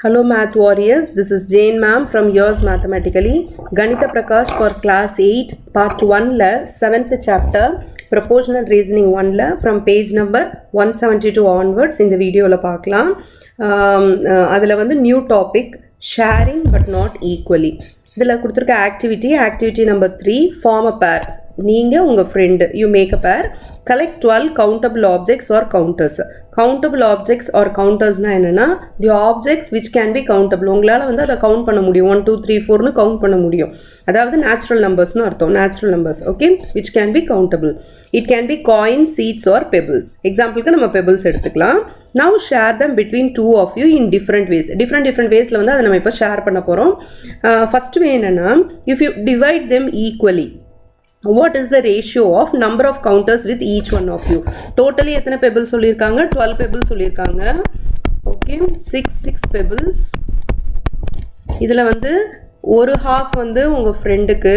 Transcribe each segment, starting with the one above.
Hello Math Warriors, this is Jane ma'am from Yours Mathematically. Ganitha Prakash for class 8 part 1 la 7th chapter proportional reasoning 1 la from page number 172 onwards இந்த வீடியோல பார்க்கலாம். அதில் வந்து new topic sharing but not equally. இதில் கொடுத்துருக்க activity number 3 form a பேர். நீங்கள் உங்கள் friend you make a pair, collect 12 countable objects are counters. Countable objects are கவுண்டர்ஸ்னால் என்னென்னா the objects which can be countable. உங்களால் வந்து அதை கவுண்ட் பண்ண முடியும், 1 2 3 4னு கவுண்ட் பண்ண முடியும். அதாவது நேச்சுரல் நம்பர்ஸ்னு அர்த்தம், natural numbers. Okay, which can be countable. It can be coins, seats or pebbles. எக்ஸாம்பிளுக்கு நம்ம பெபிள்ஸ் எடுத்துக்கலாம். Now share them between two of you in different ways. Different வேஸில் வந்து அதை நம்ம இப்போ ஷேர் பண்ண போகிறோம். ஃபர்ஸ்ட் வே என்னென்னா, if you divide them equally, what is the ratio of number of counters with each one of you? Totally எத்தனை pebbles சொல்லியிருக்காங்க? 12 pebbles சொல்லியிருக்காங்க. Okay, 6 pebbles. இதில் வந்து ஒரு half வந்து உங்கள் ஃப்ரெண்டுக்கு,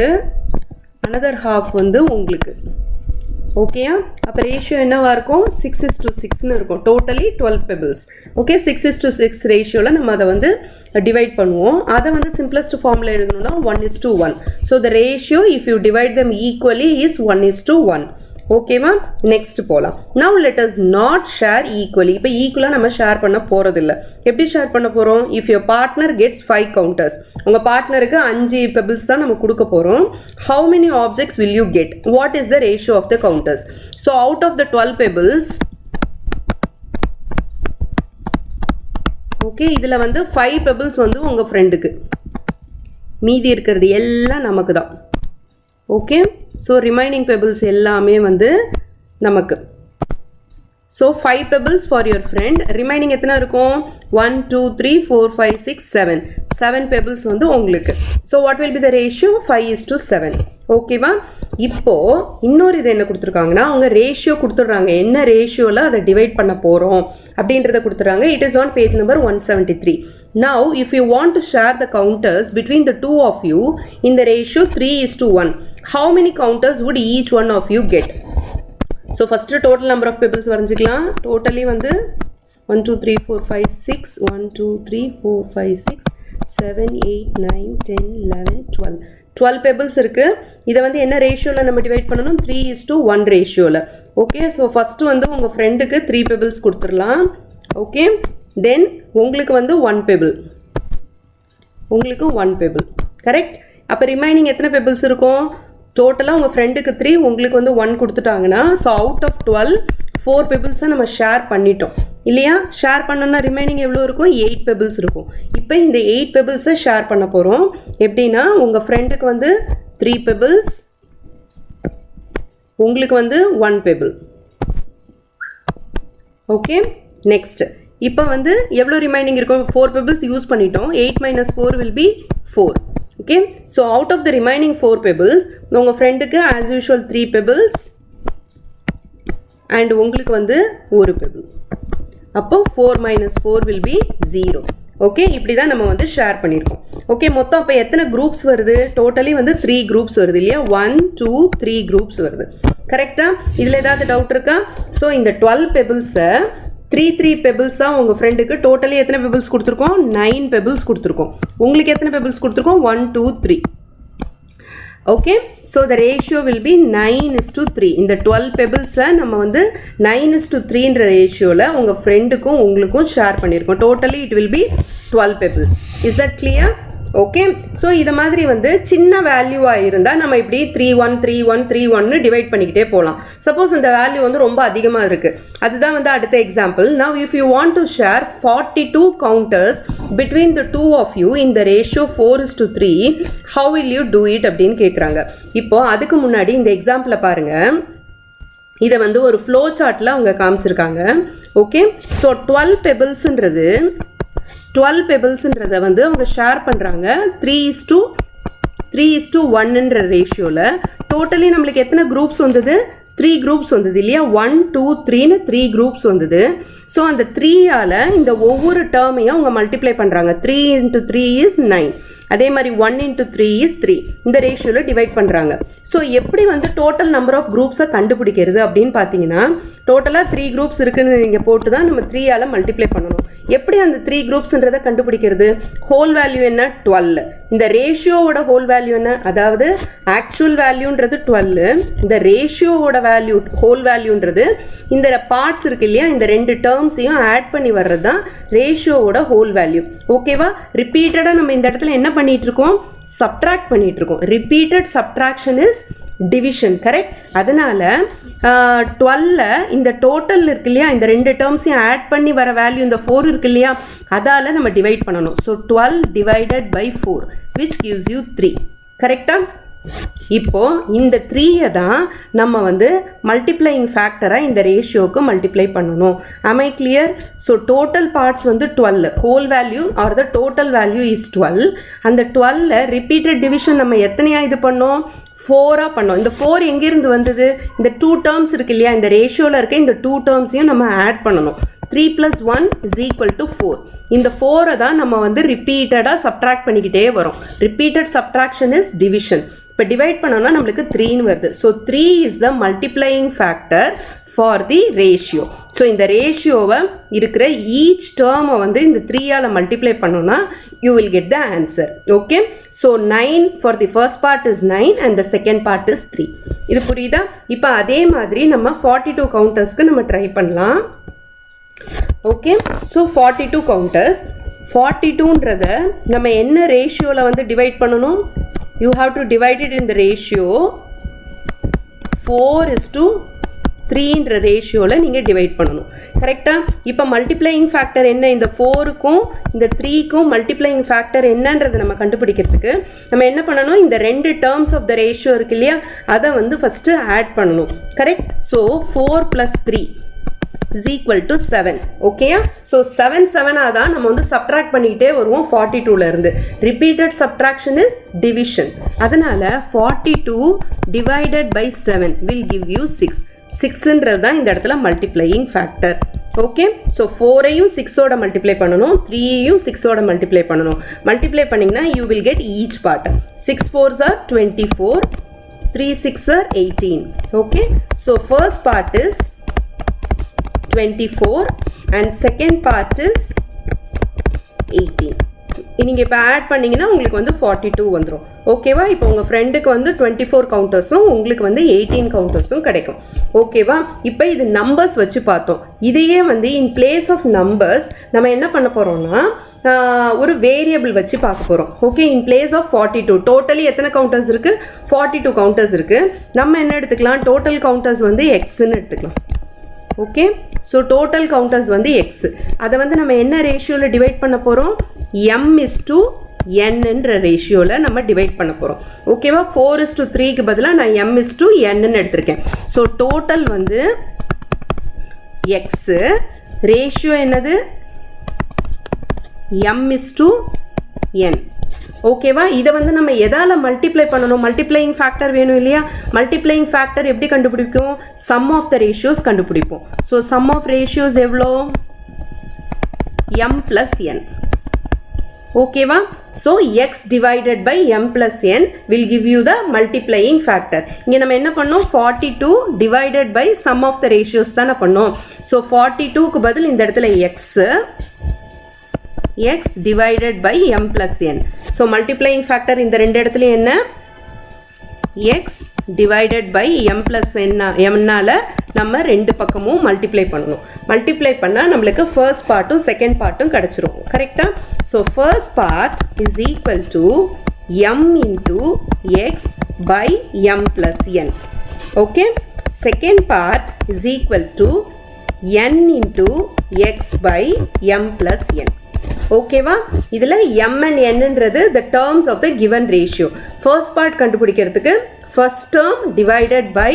another half வந்து உங்களுக்கு. ஓகேயா? அப்போ ரேஷியோ என்னவா இருக்கும்? 6:6ன்னு இருக்கும். Totally 12 pebbles. ஓகே, 6:6 ரேஷியோவில் நம்ம அதை வந்து டிவைட் பண்ணுவோம். அதை வந்து சிம்பிளஸ்ட் ஃபார்மில் எழுதணும்னா 1:1. So the ratio if you divide them equally is 1:1. ஓகேவா? நெக்ஸ்ட் போகலாம். Now let us not share equally. இப்போ ஈக்குவலாக நம்ம ஷேர் பண்ண போகிறதில்ல. எப்படி ஷேர் பண்ண போகிறோம்? If your partner gets 5 counters, உங்கள் பார்ட்னருக்கு 5 பெபிள்ஸ் தான் நம்ம கொடுக்க போகிறோம். How many objects will you get? What is the ratio of the counters? So out of the 12 pebbles, okay, இதில் வந்து 5 பெபிள்ஸ் வந்து உங்கள் ஃப்ரெண்டுக்கு, மீதி இருக்கிறது எல்லாம் நமக்கு தான். ஓகே, ஸோ ரிமைனிங் பெபிள்ஸ் எல்லாமே வந்து நமக்கு. So 5 pebbles for your friend. Remaining எத்தனை இருக்கும்? 1 2 3 4 5 6 7 பெபிள்ஸ் வந்து உங்களுக்கு. So what will be the ratio? 5:7. ஓகேவா? இப்போது இன்னொரு இது என்ன கொடுத்துருக்காங்கன்னா, அவங்க ரேஷியோ கொடுத்துட்றாங்க. என்ன ரேஷியோவில் அதை டிவைட் பண்ண போகிறோம் அப்படின்றத கொடுத்துட்றாங்க. It is on page number 173. Now if you want to share the counters between the two of you in the ratio 3:1, how many counters would each one of you get? So first total number of pebbles வரைஞ்சிக்கலாம். Totally வந்து 1 2 3 4 5 6 1 2 3 4 5 6 7 8 9 10 11 12 pebbles இருக்குது. இதை வந்து என்ன ரேஷியோவில் நம்ம divide பண்ணணும்? 3:1 ரேஷியோவில். ஓகே, ஸோ ஃபஸ்ட்டு வந்து உங்கள் ஃப்ரெண்டுக்கு 3 பெபிள்ஸ் கொடுத்துடலாம். ஓகே, தென் உங்களுக்கு வந்து 1 பெபிள், உங்களுக்கு 1 பெபிள். கரெக்ட்? அப்போ ரிமைனிங் எத்தனை பெபிள்ஸ் இருக்கும்? டோட்டலாக உங்கள் ஃப்ரெண்டுக்கு 3, உங்களுக்கு வந்து 1 கொடுத்துட்டாங்கன்னா, ஸோ அவுட் ஆஃப் 12 4 பெபிள்ஸை நம்ம ஷேர் பண்ணிட்டோம் இல்லையா? ஷேர் பண்ணோன்னா ரிமைனிங் எவ்வளோ இருக்கும்? 8 பெபிள்ஸ் இருக்கும். இப்போ இந்த 8 பெபிள்ஸை ஷேர் பண்ண போகிறோம். எப்படின்னா, உங்கள் ஃப்ரெண்டுக்கு வந்து 3 பெபிள்ஸ், உங்களுக்கு வந்து 1 பெபிள். ஓகே, நெக்ஸ்ட் இப்போ வந்து எவ்வளோ ரிமைனிங் இருக்கும்? 4 பெபிள்ஸ் யூஸ் பண்ணிட்டோம். 8 - 4 will be 4. Okay, so out of the remaining 4 pebbles உங்கள் ஃப்ரெண்டுக்கு ஆஸ் யூஷுவல் 3 பெபிள்ஸ் அண்ட் உங்களுக்கு வந்து 1 பெபிள். அப்போ 4 - 4 will be 0. ஓகே, இப்படி தான் நம்ம வந்து ஷேர் பண்ணியிருக்கோம். ஓகே, மொத்தம் அப்போ எத்தனை குரூப்ஸ் வருது? டோட்டலி வந்து 3 குரூப்ஸ் வருது இல்லையா? 1 2 3 குரூப்ஸ் வருது. கரெக்டாக? இதில் ஏதாவது டவுட் இருக்கா? ஸோ இந்த 12 பெபிள்ஸை 3 பெபிள்ஸாக உங்கள் ஃப்ரெண்டுக்கு டோட்டலி எத்தனை பெபிள்ஸ் கொடுத்துருக்கோம்? 9 பெபிள்ஸ் கொடுத்துருக்கோம். உங்களுக்கு எத்தனை பெபிள்ஸ் கொடுத்துருக்கோம்? 1 2 3. Okay, so the ratio will be 9:3. இந்த 12 பெபிள்ஸை நம்ம வந்து 9:3ன்ற ரேஷியோவில் உங்கள் ஃப்ரெண்டுக்கும் உங்களுக்கும் ஷேர் பண்ணியிருக்கோம். Totally it will be 12 pebbles. Is that clear? Okay, so இதை மாதிரி வந்து சின்ன வேல்யூவாக இருந்தால் நம்ம இப்படி 3 1 3 1 3 1ன்னு டிவைட் பண்ணிக்கிட்டே போகலாம். சப்போஸ் இந்த வேல்யூ வந்து ரொம்ப அதிகமாக இருக்குது, அதுதான் வந்து அடுத்த example. Now if you want to share 42 counters between the two of you in the ratio 4:3, how will you do it அப்படின்னு கேட்குறாங்க. இப்போது அதுக்கு முன்னாடி இந்த எக்ஸாம்பிளை பாருங்கள். இதை வந்து ஒரு ஃப்ளோ சார்ட்டில் அவங்க காமிச்சிருக்காங்க. ஓகே, ஸோ 12 பெபிள்ஸுன்றது 12 பெபிள்ஸுன்றதை வந்து அவங்க ஷேர் பண்ணுறாங்க 3:1ன்ற ரேஷியோவில். டோட்டலி நம்மளுக்கு எத்தனை குரூப்ஸ் வந்தது? 3 குரூப்ஸ் வந்தது இல்லையா? 1 2 3ன்னு 3 குரூப்ஸ் வந்தது. ஸோ அந்த 3ஆல் இந்த ஒவ்வொரு டேர்மையும் அவங்க மல்டிப்ளை பண்ணுறாங்க. 3 × 3 is 9. அதே மாதிரி 1 into 3 is 3. இந்த ரேஷியோவில் டிவைட் பண்ணுறாங்க. ஸோ எப்படி வந்து டோட்டல் நம்பர் ஆஃப் குரூப்ஸை கண்டுபிடிக்கிறது அப்படின்னு பார்த்தீங்கன்னா டோட்டலாக 3 குரூப்ஸ் இருக்குன்னு நீங்கள் போட்டு தான் நம்ம 3ஆல் மல்டிப்ளை பண்ணணும். எப்படி அந்த 3 குரூப்ஸ்ன்றதை கண்டுபிடிக்கிறது? ஹோல் வேல்யூ என்ன? 12. இந்த ரேஷியோவோட ஹோல் வேல்யூ என்ன? அதாவது ஆக்சுவல் வேல்யூன்றது 12, இந்த ரேஷியோவோட வேல்யூ ஹோல் வேல்யூன்றது இந்த பார்ட்ஸ் இருக்கு இல்லையா, இந்த ரெண்டு டேர்ம்ஸையும் ஆட் பண்ணி வர்றது தான் ரேஷியோவோட ஹோல் வேல்யூ. ஓகேவா? ரிப்பீட்டடாக நம்ம இந்த இடத்துல என்ன பண்ணிட்டு இருக்கோம்? சப்ட்ராக்ட் பண்ணிட்டு இருக்கோம். Repeated subtraction is division, correct? அதனால 12 இந்த டோட்டல் இருக்கு இல்லையா, இந்த ரெண்டு டேர்ம்ஸையும் ஆட் பண்ணி வர வேல்யூ இந்த 4 இருக்கு இல்லையா, அதால் நம்ம டிவைட் பண்ணணும். So 12 divided by 4 which gives you 3. கரெக்டா? இப்போ இந்த 3 தான் நம்ம வந்து மல்டிப்ளையிங் ஃபேக்டராக இந்த ரேஷியோவுக்கு மல்டிப்ளை பண்ணணும். am I clear? So total parts வந்து 12, whole value or the total value is 12. அந்த 12 ரிப்பீட்டட் டிவிஷன் நம்ம எத்தனையா இது பண்ணோம்? 4ஆக பண்ணோம். இந்த 4 எங்கேருந்து வந்தது? இந்த 2 டேர்ம்ஸ் இருக்கு இல்லையா, இந்த ரேஷியோவில் இருக்க இந்த 2 டேர்ம்ஸையும் நம்ம ஆட் பண்ணணும். 3 + 1 = 4. இந்த 4 தான் நம்ம வந்து ரிப்பீட்டடாக சப்ட்ராக்ட் பண்ணிக்கிட்டே வரோம். Repeated subtraction is division. இப்போ டிவைட் பண்ணோம்னா நம்மளுக்கு 3ன்னு வருது. So 3 is the multiplying factor for the ratio. So இந்த ரேஷியோவை இருக்கிற ஈச் டேர்மை வந்து இந்த 3ஆல் மல்டிப்ளை பண்ணோன்னா you will get the answer. Okay? So 9 for the first part is 9 and the second part is 3. இது புரியுதா? இப்போ அதே மாதிரி நம்ம 42 கவுண்டர்ஸ்க்கு நம்ம ட்ரை பண்ணலாம். ஓகே? So 42 counters. 42ன்றத நம்ம என்ன ரேஷியோவில் வந்து டிவைட் பண்ணணும்? You have to divide it in the ratio 4:3 என்ற ரேஷியோவில் நீங்கள் டிவைட் பண்ணணும். கரெக்டாக? இப்போ மல்டிப்ளையிங் ஃபேக்டர் என்ன? இந்த 4க்கும் இந்த 3க்கும் மல்டிப்ளையிங் ஃபேக்டர் என்னன்றதை நம்ம கண்டுபிடிக்கிறதுக்கு நம்ம என்ன பண்ணணும்? இந்த ரெண்டு டேர்ம்ஸ் ஆஃப் த ரேஷியோ இருக்கு இல்லையா, அதை வந்து ஃபஸ்ட்டு ஆட் பண்ணணும். கரெக்ட்? ஸோ 4 + 3 = 7. ஓகேயா? ஸோ 7 7ஆக தான் நம்ம வந்து சப்ட்ராக்ட் பண்ணிக்கிட்டே வருவோம் 42லேருந்து. Repeated subtraction is division. அதனால் 42 divided by 7 will give you 6. 6ன்றது தான் இந்த இடத்துல மல்டிப்ளையிங் ஃபேக்டர். ஓகே? ஸோ 4ஐயும் 6ஓட மல்டிப்ளை பண்ணணும், 3ஐயும் 6ஓட மல்டிப்ளை பண்ணணும். மல்டிப்ளை பண்ணிங்கன்னா you will get each part. 6 4s are 24, 3 6 are 18. Okay? So first part is 24 and second part is 18. நீங்கள் இப்போ ஆட் பண்ணிங்கன்னா உங்களுக்கு வந்து 42 வந்துடும். ஓகேவா? இப்போ உங்கள் ஃப்ரெண்டுக்கு வந்து 24 கவுண்டர்ஸும் உங்களுக்கு வந்து 18 கவுண்டர்ஸும் கிடைக்கும். ஓகேவா? இப்போ இது நம்பர்ஸ் வச்சு பார்த்தோம். இதையே வந்து இன் பிளேஸ் ஆஃப் நம்பர்ஸ் நம்ம என்ன பண்ண போகிறோம்னா ஒரு வேரியபிள் வச்சு பார்க்க போகிறோம். Okay? In place of 42 totally எத்தனை கவுண்டர்ஸ் இருக்குது? 42 கவுண்டர்ஸ் இருக்குது. நம்ம என்ன எடுத்துக்கலாம்? டோட்டல் கவுண்டர்ஸ் வந்து எக்ஸ்ன்னு எடுத்துக்கலாம். ஓகே? ஸோ டோட்டல் கவுண்டர்ஸ் வந்து எக்ஸ். அதை வந்து நம்ம என்ன ரேஷியோவில் டிவைட் பண்ண போகிறோம்? m/n ரேஷியோவில் நம்ம டிவைட் பண்ண போகிறோம். ஓகேவா? 4:3க்கு பதிலாக நான் m/n எடுத்திருக்கேன். ஸோ டோட்டல் வந்து எக்ஸு, ரேஷியோ என்னது? m/n. ஓகேவா? இதை வந்து நம்ம எதால் மல்டிப்ளை பண்ணணும்? மல்டிப்ளையிங் ஃபேக்டர் வேணும் இல்லையா? மல்டிப்ளையிங் ஃபேக்டர் எப்படி கண்டுபிடிக்கும்? சம் ஆஃப் த ரேஷியோஸ் கண்டுபிடிப்போம். ஸோ சம் ஆஃப் ரேஷியோஸ் எவ்வளோ? m+n. ஓகேவா? So x divided by m+n will give you the multiplying factor. இங்கே நம்ம என்ன பண்ணோம்? 42 divided by sum of the ratios தானே பண்ணோம். ஸோ 42க்கு பதில் இந்த இடத்துல x divided by m+n. So multiplying factor இந்த ரெண்டு இடத்துல என்ன? x divided by m+n நம்ம ரெண்டு பக்கமும் மல்டிப்ளை பண்ணணும். மல்டிப்ளை பண்ணால் நம்மளுக்கு ஃபர்ஸ்ட் பார்ட்டும் செகண்ட் பார்ட்டும் கிடச்சிரும். கரெக்டாக? So first part is equal to m into x by m+n. Okay? Second part is equal to n into x by m+n. ஓகேவா? இதில் m and nன்றது the terms of the given ratio. first part கண்டுபிடிக்கிறதுக்கு first term divided by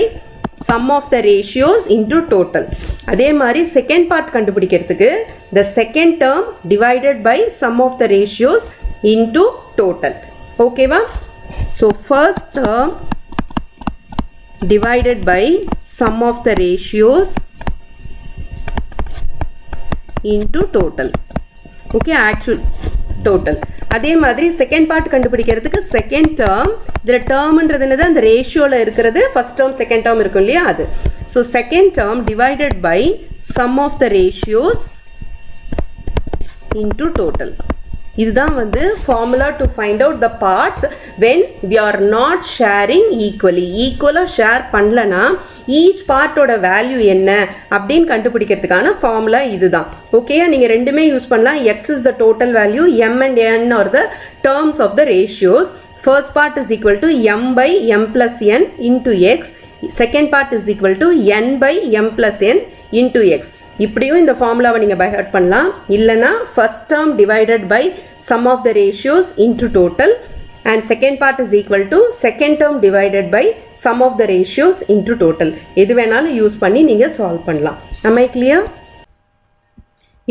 sum of the ratios into total. அதே மாதிரி second part கண்டுபிடிக்கிறதுக்கு the second term divided by sum of the ratios into total. ஓகேவா? so first term divided by sum of the ratios into total. Okay, actual total. அதே மாதிரி second part கண்டுபிடிக்கிறதுக்கு second term, இதில் டேர்ம்ன்றது என்னது, அந்த ரேஷியோவில் இருக்கிறது ஃபர்ஸ்ட் டேர்ம் செகண்ட் டேர்ம் இருக்கும் இல்லையா அது. So second term divided by sum of the ratios into total. இதுதான் வந்து formula to find out the parts when we are not sharing equally. ஈக்குவலாக ஷேர் பண்ணலன்னா ஈச் பார்ட்டோட வேல்யூ என்ன அப்படின்னு கண்டுபிடிக்கிறதுக்கான ஃபார்முலா இதுதான். ஓகேயா, நீங்கள் ரெண்டுமே யூஸ் பண்ணலாம். X is the total value, m and n are the terms of the ratios. First part is equal to m by m plus n into x, second part is equal to n by m plus n into x. இப்படியும் இந்த ஃபார்முலாவை நீங்கள் by heart பண்ணலாம். இல்லைனா first term divided by sum of the ratios into total and second part is equal to second term divided by sum of the ratios into total. எது வேணாலும் use பண்ணி நீங்கள் சால்வ் பண்ணலாம். Am I clear?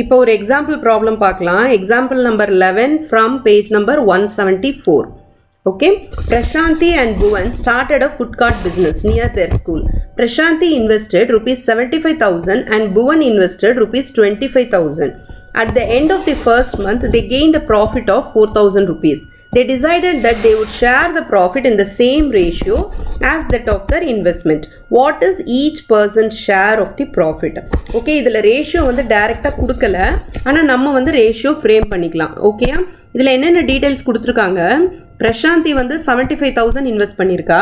இப்போ ஒரு example problem பார்க்கலாம். Example number 11 from page number 174. Okay, Prashanti and Bhuvan started a food cart business near their school. Prashanti invested rupees 75,000 and Bhuvan invested rupees 25,000. At the end of the first month, they gained a profit of 4,000 rupees. They decided that they would share the profit in the same ratio as that of their investment. What is each person's share of the profit? Okay, இதில் ratio வந்து டைரெக்டாக கொடுக்கல, ஆனால் நம்ம வந்து ratio frame பண்ணிக்கலாம். ஓகேயா, இதில் என்னென்ன டீட்டெயில்ஸ் கொடுத்துருக்காங்க. பிரசாந்தி வந்து 75,000 இன்வெஸ்ட் பண்ணியிருக்கா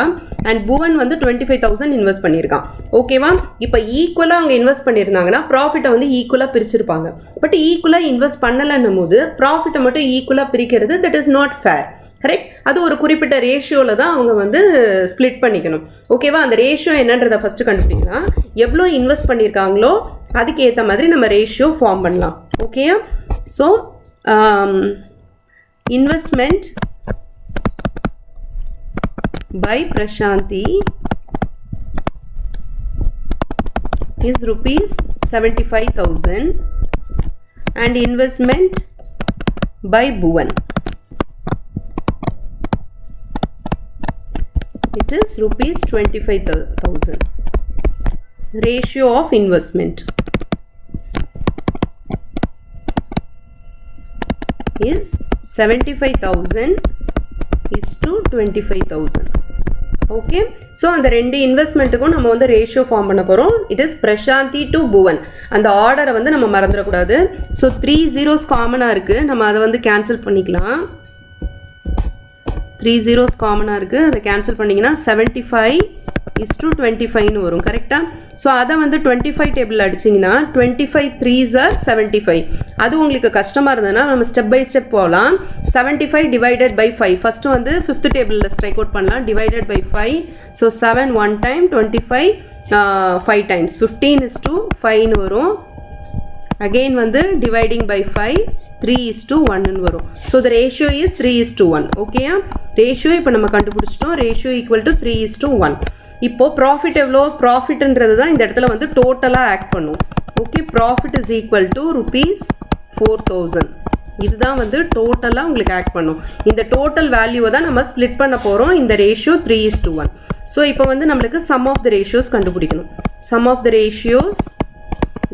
அண்ட் புவன் வந்து 25,000 இன்வெஸ்ட் பண்ணியிருக்கான். ஓகேவா, இப்போ ஈக்குவலாக அவங்க இன்வெஸ்ட் பண்ணியிருந்தாங்கன்னா ப்ராஃபிட்டை வந்து ஈக்குவலாக பிரிச்சிருப்பாங்க. பட் ஈக்குவலாக இன்வெஸ்ட் பண்ணலைன்னும் போது ப்ராஃபிட்டை மட்டும் ஈக்குவலாக பிரிக்கிறது that is not fair. Correct, அது ஒரு குறிப்பிட்ட ரேஷியோவில் தான் அவங்க வந்து ஸ்ப்ளிட் பண்ணிக்கணும். ஓகேவா, அந்த ரேஷியோ என்னன்றதை ஃபஸ்ட்டு கண்டுபிடிக்கலாம். எவ்வளோ இன்வெஸ்ட் பண்ணியிருக்காங்களோ அதுக்கு ஏற்ற மாதிரி நம்ம ரேஷியோ ஃபார்ம் பண்ணலாம். ஓகேயா, so investment by Prashanti is rupees 75,000 and investment by Bhuvan, it is rupees 25,000. Ratio of investment is 75,000 is to 25,000. Okay, so அந்த ரெண்டு இன்வெஸ்ட்மெண்ட்டுக்கும் நம்ம வந்து ரேஷியோ ஃபார்ம் பண்ண போகிறோம். It is Prasanthi to Bhuvan. அந்த ஆர்டரை வந்து நம்ம மறந்துடக்கூடாது. ஸோ 3 zeros காமனாக இருக்குது, நம்ம அதை வந்து கேன்சல் பண்ணிக்கலாம். 3 zeros காமனாக இருக்குது, அதை கேன்சல் பண்ணிங்கன்னா 75:25 வரும். கரெக்டாக, ஸோ அதை வந்து 25 டேபிள் அடிச்சிங்கன்னா 25 3s are 75. அது உங்களுக்கு கஷ்டமாக இருந்ததுன்னா நம்ம ஸ்டெப் பை ஸ்டெப் போகலாம். 75 டிவைடட் பை 5, ஃபஸ்ட்டு வந்து 5th டேபிளில் ஸ்ட்ரைக் அவுட் பண்ணலாம். Divided by 5, so 7 1 time, 25 5 times, 15:5 வரும். அகெயின் வந்து டிவைடிங் பை 5, 3:1 வரும். So the ratio is 3:1. ஓகேயா, ரேஷியோ இப்போ நம்ம கண்டுபிடிச்சிட்டோம். Ratio equal to 3:1. இப்போது ப்ராஃபிட் எவ்வளோ, ப்ராஃபிட்ன்றது தான் இந்த இடத்துல வந்து டோட்டலாக ஆக்ட் பண்ணும். Okay, profit is equal to rupees 4,000. இதுதான் வந்து டோட்டலாக உங்களுக்கு ஆக்ட் பண்ணும். இந்த டோட்டல் வேல்யூவை தான் நம்ம ஸ்ப்ளிட் பண்ண போகிறோம். இந்த ரேஷியோ 3:1. ஸோ இப்போ வந்து நம்மளுக்கு சம் ஆஃப் த ரேஷியோஸ் கண்டுபிடிக்கணும். Sum of the ratios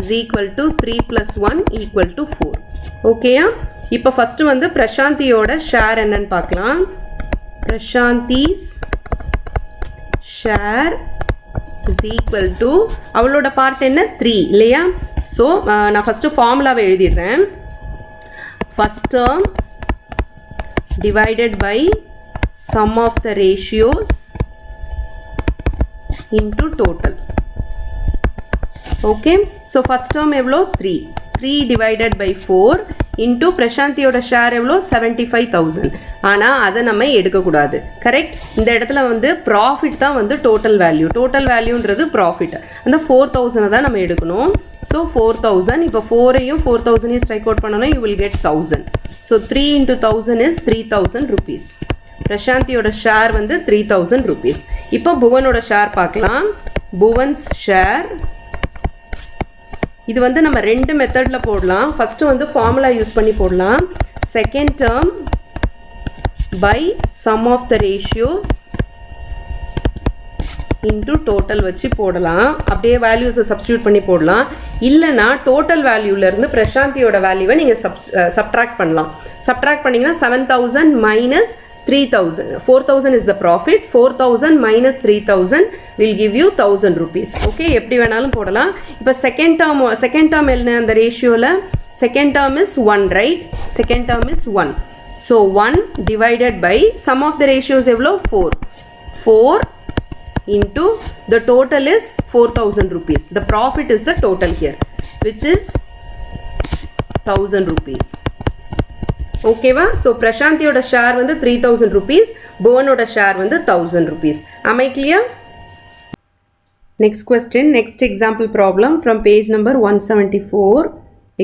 is equal to 3 plus 1 equal to 4. ஓகேயா, இப்போ ஃபஸ்ட்டு வந்து பிரசாந்தியோட ஷேர் என்னன்னு பார்க்கலாம். Prasanthi's share is equal to, அவளோட பார்ட் என்ன 3 இல்லையா. ஸோ நான் ஃபஸ்ட்டு ஃபார்முலாவை எழுதிடுறேன். First term divided by sum of the ratios into total. Okay, so first term எவ்வளோ 3 டிவைடட் பை 4 இன்ட்டு பிரசாந்தியோட ஷேர் எவ்வளோ 75,000. ஆனால் அதை நம்ம எடுக்கக்கூடாது. கரெக்ட், இந்த இடத்துல வந்து ப்ராஃபிட் தான் வந்து டோட்டல் வேல்யூ. டோட்டல் வேல்யூன்றது ப்ராஃபிட். அந்த 4,000 தான் நம்ம எடுக்கணும். ஸோ 4,000, இப்போ 4ஐயும் 4,000ஐயும் ஸ்ட்ரைக் அவுட் பண்ணணும். You will get 1000. So 3 into 1000 is 3,000 rupees. பிரசாந்தியோட ஷேர் வந்து 3,000 rupees. இப்போ புவனோட ஷேர் பார்க்கலாம். புவன்ஸ் ஷேர் இது வந்து நம்ம ரெண்டு மெத்தடில் போடலாம். ஃபஸ்ட்டு வந்து ஃபார்முலா யூஸ் பண்ணி போடலாம். Second term by sum of the ratios into total வச்சு போடலாம். அப்படியே வேல்யூஸை சப்ஸ்டியூட் பண்ணி போடலாம். இல்லைனா டோட்டல் வேல்யூலேருந்து பிரசாந்தியோட வேல்யூவை நீங்கள் சப்ட்ராக்ட் பண்ணலாம். சப்ட்ராக்ட் பண்ணிங்கன்னா 7000 minus 3000. 4000 is the profit. 4000 minus 3000 will give you 1000 rupees. Okay, எப்படி வேணாலும் போடலாம். இப்போ செகண்ட் டேர்ம் என்ன அந்த ரேஷியோவில்? Second term is 1, right? Second term is 1. So 1 divided by sum of the ratios எவ்வளோ? 4. 4 into the total is 4000 rupees. The profit is the total here, which is 1000 rupees. Okay va? So Prashantiyoda share வந்து 3000 rupees, Bhuvanோட share வந்து 1000 rupees. Am I clear? Next question, next example problem from page number 174.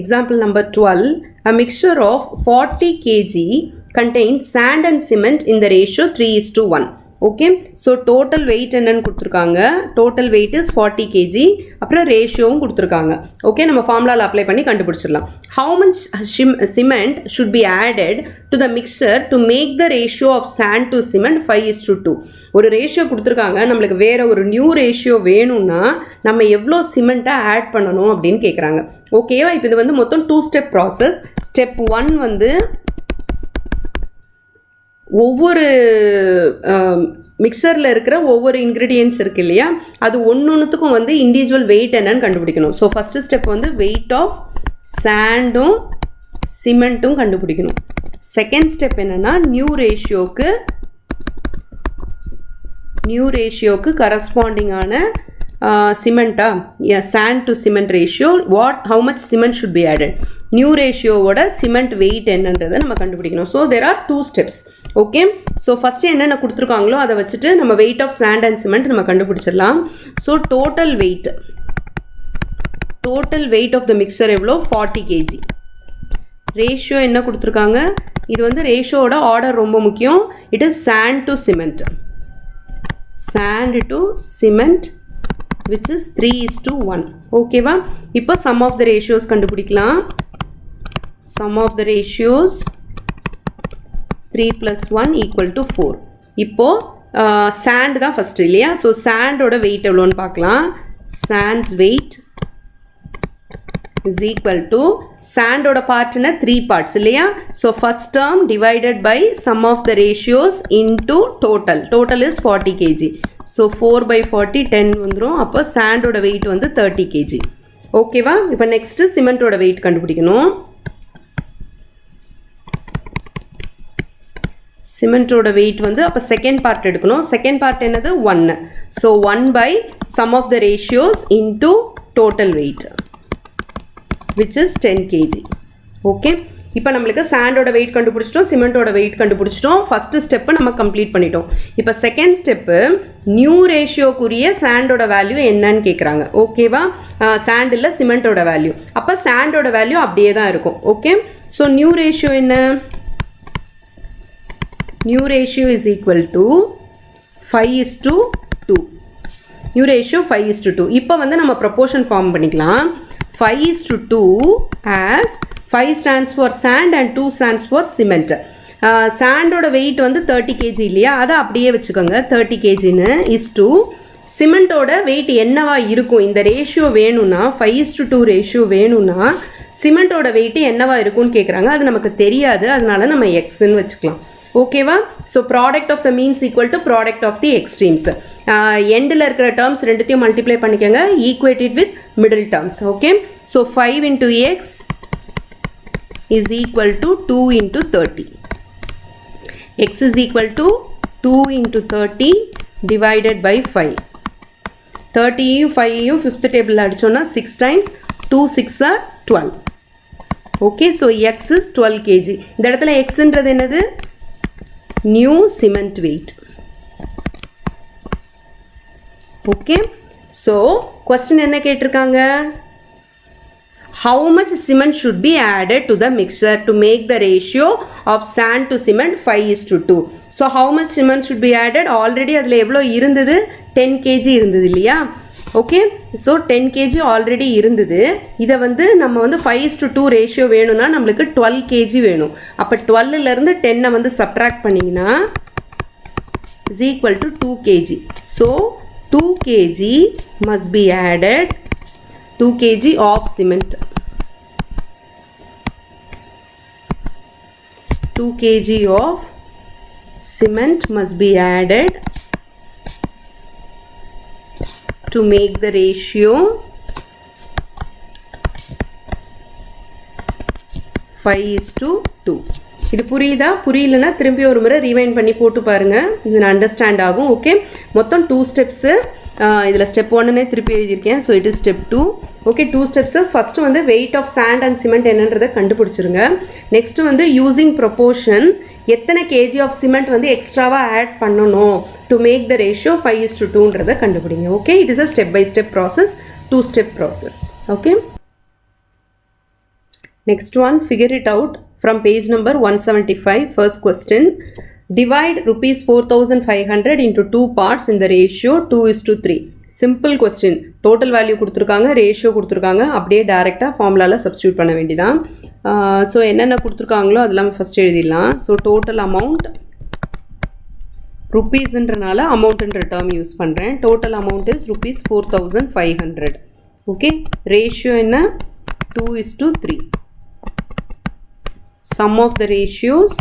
Example number 12. A mixture of 40 kg contains sand and cement in the ratio 3:1. Okay, so total wait என்னன்னு கொடுத்துருக்காங்க. Total wait is 40 kg. அப்புறம் ரேஷியோவும் கொடுத்துருக்காங்க. Okay, நம்ம ஃபார்முலாவில் apply பண்ணி கண்டுபிடிச்சிடலாம். How much cement should be added to the mixture to make the ratio of sand to cement 5:2. ஒரு ratio கொடுத்துருக்காங்க, நம்மளுக்கு வேறு ஒரு நியூ ரேஷியோ வேணும்னா நம்ம எவ்வளோ சிமெண்ட்டை ஆட் பண்ணணும் அப்படின்னு கேட்குறாங்க. ஓகேவா? இப்போ இது வந்து மொத்தம் 2 ஸ்டெப் ப்ராசஸ். ஸ்டெப் 1 வந்து ஒவ்வொரு மிக்சரில் இருக்கிற ஒவ்வொரு இன்க்ரீடியன்ட்ஸ் இருக்குது இல்லையா, அது ஒன்றுத்துக்கும் வந்து இண்டிவிஜுவல் வெயிட் என்னன்னு கண்டுபிடிக்கணும். ஸோ ஃபஸ்ட்டு ஸ்டெப் வந்து வெயிட் ஆஃப் சாண்டும் சிமெண்ட்டும் கண்டுபிடிக்கணும். செகண்ட் ஸ்டெப் என்னென்னா நியூ ரேஷியோக்கு கரஸ்பாண்டிங்கான சிமெண்ட்டா, sand to cement ratio, how much cement should be added, new ரேஷியோவோட சிமெண்ட் வெயிட் என்னன்றதை நம்ம கண்டுபிடிக்கணும். So there are 2 steps. Okay, so first என்னென்ன கொடுத்துருக்காங்களோ அதை வச்சுட்டு நம்ம weight of sand and cement நம்ம கண்டுபிடிச்சிடலாம். So total weight of the mixture எவ்வளோ? 40 kg. ரேஷியோ என்ன கொடுத்துருக்காங்க? இது வந்து ரேஷியோட ஆர்டர் ரொம்ப முக்கியம். It is sand to cement, which is 3:1. ஓகேவா? இப்போ சம் ஆஃப் த ரேஷியோஸ் கண்டுபிடிக்கலாம். Sum of the ratios 3 + 1 = 4. இப்போது சாண்ட் தான் ஃபஸ்ட்டு இல்லையா? ஸோ சாண்டோட வெயிட் எவ்வளோன்னு பார்க்கலாம். Sand's weight is equal to, சாண்டோட பார்ட்னா 3 parts இல்லையா? So first term divided by sum of the ratios into total is 40 kg. ஸோ 4/40 10 வந்துடும். அப்போ சாண்டோட வெயிட் வந்து 30 kg. ஓகேவா? இப்போ நெக்ஸ்ட்டு சிமெண்ட்டோட வெயிட் கண்டுபிடிக்கணும். சிமெண்ட்டோட வெயிட் வந்து அப்போ செகண்ட் பார்ட் எடுக்கணும். செகண்ட் பார்ட் என்னது? 1. So 1/sum of the ratios into total weight, which is 10 kg. Okay, இப்போ நம்மளுக்கு சாண்டோட வெயிட் கண்டுபிடிச்சிட்டோம், சிமெண்ட்டோட வெயிட் கண்டுபிடிச்சிட்டோம். ஃபஸ்ட்டு ஸ்டெப்பு நம்ம கம்ப்ளீட் பண்ணிட்டோம். இப்போ செகண்ட் ஸ்டெப்பு நியூ ரேஷியோக்குரிய சாண்டோட வேல்யூ என்னன்னு கேட்குறாங்க. ஓகேவா? சாண்ட் இல்லை, சிமெண்ட்டோட வேல்யூ. அப்போ சாண்டோட வேல்யூ அப்படியே தான் இருக்கும். ஓகே, ஸோ நியூ ரேஷியோ என்ன? New ratio is equal to 5:2. New ratio 5:2. இப்போ வந்து நம்ம ப்ரொபோர்ஷன் ஃபார்ம் பண்ணிக்கலாம். 5:2 as 5 stands for sand and 2 stands for cement. சாண்டோட wait வந்து 30 kg இல்லையா, அதை அப்படியே வச்சுக்கோங்க. 30 kgன்னு இஸ் டூ சிமெண்ட்டோட வெயிட் என்னவா இருக்கும்? இந்த ரேஷியோ வேணும்னா, 5:2 ரேஷியோ வேணும்னா சிமெண்ட்டோட வெயிட் என்னவா இருக்கும்னு கேட்குறாங்க. அது நமக்கு தெரியாது, அதனால நம்ம எக்ஸ்ன்னு வச்சுக்கலாம். ஓகேவா? So product of the means equal to product of the extremes. எண்டில் இருக்கிற டேர்ம்ஸ் ரெண்டுத்தையும் மல்டிப்ளை பண்ணிக்கோங்க, equated with middle terms. Okay, so 5 into x is equal to 2 into 30. X is equal to 2 into 30 divided by 5. 30யும் 5யும் 5th டேபிளில் அடிச்சோன்னா 6 times 2 6 are 12. Okay, so x is 12 kg. இந்த இடத்துல xன்றது என்னது? New cement weight. Okay, so question என்ன கேட்டிருக்காங்க? How much cement should be added to the mixture to make the ratio of sand to cement 5:2? So how much cement should be added? Already அதில் எவ்வளோ இருந்தது? 10 kg இருந்தது இல்லையா? Okay, so 10 kg already இருந்தது. இதை வந்து நம்ம வந்து 5:2 ரேஷியோ வேணும்னா நம்மளுக்கு 12 kg வேணும். அப்போ 12லேருந்து 10 வந்து சப்ட்ராக்ட் பண்ணிங்கன்னா is equal to 2 kg. So 2 kg must be added, 2 kg of cement, 2 kg of cement must be added to make the ratio 5:2. இது புரியுதா? புரியலனா திரும்பி ஒரு முறை ரீவைண்ட் பண்ணி போட்டு பாருங்க, இது அண்டர்ஸ்டாண்ட் ஆகும். ஓகே, மொத்தம் 2 ஸ்டெப்ஸு. இதில் ஸ்டெப் 1னே திருப்பி எழுதியிருக்கேன். So it is step 2. Okay, 2 steps. First வந்து weight of sand and cement என்னன்றதை கண்டுபிடிச்சிருங்க. நெக்ஸ்ட்டு வந்து யூஸிங் ப்ரொப்போர்ஷன், எத்தனை கேஜி ஆஃப் சிமெண்ட் வந்து எக்ஸ்ட்ராவாக ஆட் பண்ணணும் டு மேக் த ரேஷியோ 5:2ன்றதை கண்டுபிடிங்க. Okay, it is a step by step process, 2 step process. Okay, next one, figure it out from page number 175. First question, divide rupees 4,500 into 2 parts in the ratio 2:3. simple question. total value கொடுத்துருக்காங்க, ratio கொடுத்துருக்காங்க, அப்படியே டைரெக்டாக ஃபார்முலாவில் substitute பண்ண வேண்டியதான். So என்னென்ன கொடுத்துருக்காங்களோ அதெல்லாம் ஃபஸ்ட் எழுதிடலாம். ஸோ டோட்டல் அமௌண்ட், ருப்பீஸ்ன்றனால அமௌண்ட்ன்ற டேர்ம் யூஸ் பண்ணுறேன். Total amount is rupees 4,500. Okay, ratio என்ன? 2:3. sum of the ratios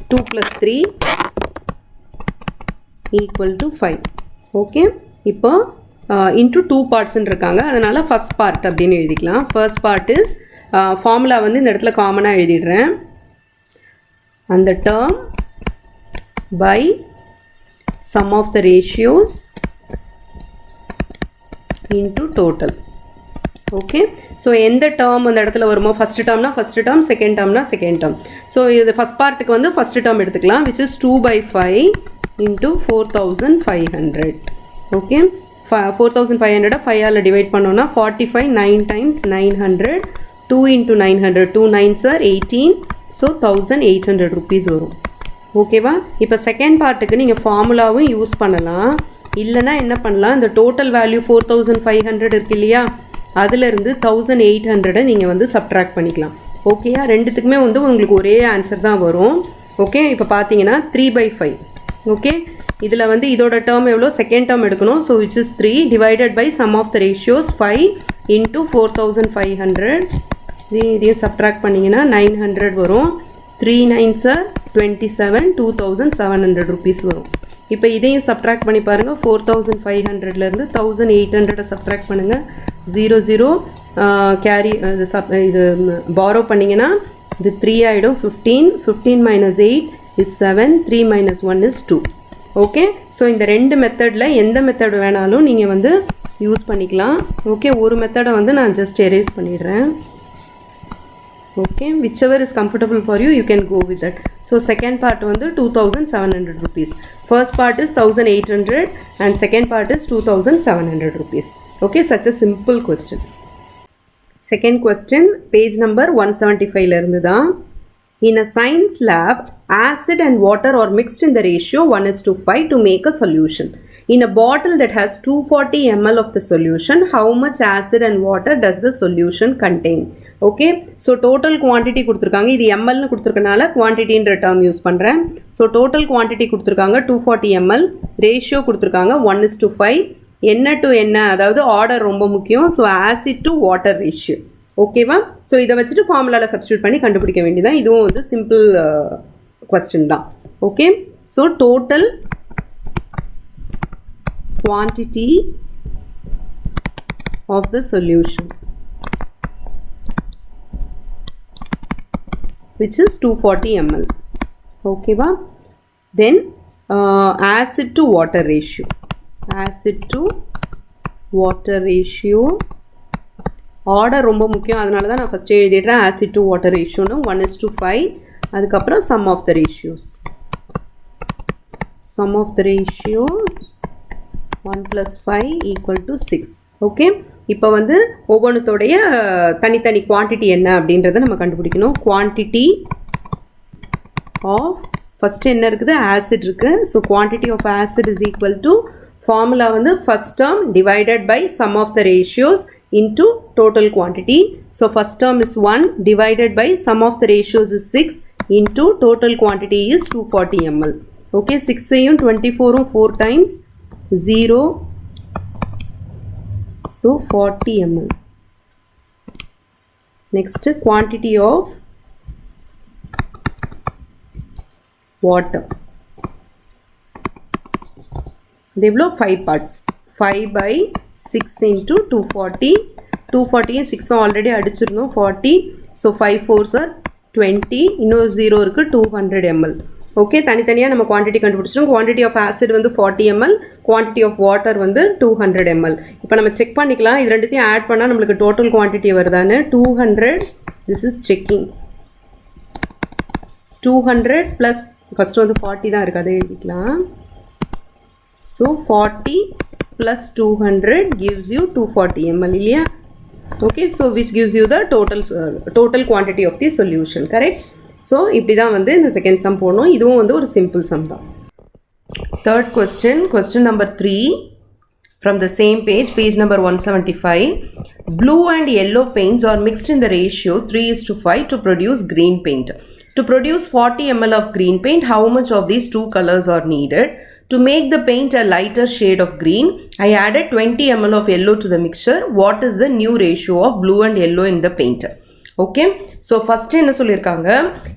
(2 + 3) equal to 5. Okay, இப்போ into 2 parts இருக்காங்க, அதனால first part அப்படின்னு எழுதிக்கலாம். first part is ஃபார்முலா வந்து இந்த இடத்துல காமனாக எழுதிடுறேன். அந்த term by sum of the ratios into total. Okay, so எந்த டேர்ம் அந்த இடத்துல வருமோ, ஃபஸ்ட் டேர்ம்னா ஃபஸ்ட் டேர்ம், செகண்ட் டேர்ம்னா செகண்ட் டேர்ம். ஸோ இது ஃபஸ்ட் பார்ட்டுக்கு வந்து ஃபஸ்ட் டேர்ம் எடுத்துக்கலாம், which is 2/5 into 4,500. ஓகே, 4,500 5ஆல் டிவைட் பண்ணோன்னா 45, 9 times 900, 2 into 900, 2 9s are 18, so 1,800 rupees வரும். ஓகேவா? இப்போ செகண்ட் பார்ட்டுக்கு நீங்கள் ஃபார்முலாவும் யூஸ் பண்ணலாம், இல்லைனா என்ன பண்ணலாம், இந்த டோட்டல் வேல்யூ 4,500 இருக்கு இல்லையா, அதிலிருந்து 1,800 நீங்கள் வந்து சப்ட்ராக்ட் பண்ணிக்கலாம். ஓகேயா? ரெண்டுத்துக்குமே வந்து உங்களுக்கு ஒரே ஆன்சர் தான் வரும். ஓகே, இப்போ பார்த்தீங்கன்னா 3/5. ஓகே, இதில் வந்து இதோட டேர்ம் எவ்வளோ, செகண்ட் டேர்ம் எடுக்கணும். So which is 3 divided by sum of the ratios 5 into 4,500. இதையும் சப்ட்ராக்ட் பண்ணிங்கன்னா 900 வரும். 3 9s are 27, 2,700 rupees வரும். இப்போ இதையும் சப்ட்ராக்ட் பண்ணி பாருங்கள். 4,500லேருந்து 1,800 சப்ட்ராக்ட் பண்ணுங்கள். 0 0 கேரி இது பாரோ பண்ணிங்கன்னா இது 3 ஆகிடும். 15 15 minus 8 is 7, 3 minus 1 is 2. Okay, so இந்த ரெண்டு மெத்தடில் எந்த மெத்தட் வேணாலும் நீங்கள் வந்து யூஸ் பண்ணிக்கலாம். ஓகே, ஒரு மெத்தடை வந்து நான் ஜஸ்ட் எரேஸ் பண்ணிடுறேன். okay, whichever is comfortable for you, you can go with that. So second part வந்து 2,700 rupees, first part is 1,800 and second part is 2,700 rupees. Okay, such a simple question. Second question, page number 175 ல இருந்து தான். In a science lab, acid and water are mixed in the ratio 1:5 to make a solution. In a bottle that has 240 ml of the solution, how much acid and water does the solution contain? Okay, so total quantity கொடுத்துருக்காங்க. இது mlன்னு கொடுத்துருக்கனால quantityன்ற term use பண்ணுறேன். So total quantity கொடுத்துருக்காங்க 240 ml, ratio கொடுத்துருக்காங்க 1:5. என்ன to என்ன, அதாவது order ரொம்ப முக்கியம். So acid to water ratio. ஓகேவா? ஸோ இதை வச்சுட்டு ஃபார்முலாவில் சப்ஸ்டியூட் பண்ணி கண்டுபிடிக்க வேண்டியதான். இதுவும் வந்து சிம்பிள் கொஸ்டின் தான். Okay, so total quantity of the solution, which is 240 ml. Okay va? Then acid to water ratio, acid to water ratio order ரொம்ப முக்கியம். அதனால தான் நான் first எழுதிடுறேன் acid to water ratio னு 1:5. அதுக்கப்புறம் sum of the ratios, sum of the ratio 1 plus 5 equal to 6. Okay, இப்போ வந்து ஒவ்வொன்றுத்தோடைய தனித்தனி குவான்டிட்டி என்ன அப்படின்றத நம்ம கண்டுபிடிக்கணும். குவான்டிட்டி ஆஃப் ஃபஸ்ட்டு என்ன இருக்குது, ஆசிட் இருக்குது. So quantity of acid is equal to formula வந்து first term divided by sum of the ratios into total quantity. So first term is 1 divided by sum of the ratios is 6 into total quantity is 240 ml. Okay, 6 ஐயும் 24 4 times 0, so 40 ml. Next, quantity of water. They will 5 parts. 5 by 6 into 240. 240 and 6 already adichirundom 40. So 5 4s are 20. Inno 0 irukku 200 ml. Okay, தனித்தனியா நம்ம quantity கண்டுபிடிச்சிட்டோம். Quantity of acid வந்து 40 ml, quantity of water வந்து 200 ml. இப்போ நம்ம check பண்ணிக்கலாம். இது ரெண்டுத்தையும் ஆட் பண்ணா நமக்கு total quantity வருதான்னு 200. This is checking. 200 plus first வந்து 40 தான் இருக்கு, அதை எழுதிக்கலாம். So 40 plus 200 gives you 240 ml இல்லையா? Okay, so which gives you the total quantity of the solution, correct? So இப்படி தான் வந்து இந்த செகண்ட் சம் போடணும். இதுவும் வந்து ஒரு சிம்பிள் சம் தான். Third question, question number 3 from the same page, page number 175. Blue and yellow paints are mixed in the ratio 3:5 to produce green paint. To produce 40 ml of green paint, how much of these two colors are needed? To make the paint a lighter shade of green, I added 20 ml of yellow to the mixture. What is the new ratio of blue and yellow in the paint? Okay, so first என்ன சொல்லியிருக்காங்க,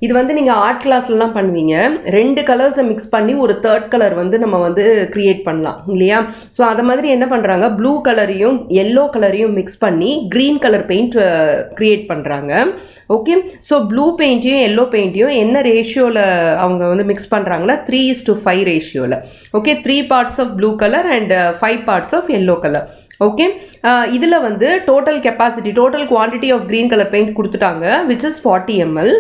இது வந்து நீங்கள் art கிளாஸ்லாம் பண்ணுவீங்க, ரெண்டு கலர்ஸை mix பண்ணி ஒரு தேர்ட் கலர் வந்து நம்ம வந்து கிரியேட் பண்ணலாம் இல்லையா? ஸோ அதை மாதிரி என்ன பண்ணுறாங்க, ப்ளூ கலரையும் எல்லோ கலரையும் மிக்ஸ் பண்ணி க்ரீன் கலர் பெயிண்ட் கிரியேட் பண்ணுறாங்க. ஓகே, ஸோ ப்ளூ பெயிண்ட்டையும் எல்லோ பெயிண்ட்டையும் என்ன ரேஷியோவில் அவங்க வந்து மிக்ஸ் பண்ணுறாங்கன்னா 3:5 ரேஷியோவில். Okay, 3 parts of blue color and 5 parts of yellow color. Okay, இதில் வந்து total capacity, total quantity of green colour paint கொடுத்துட்டாங்க, which is 40 ml.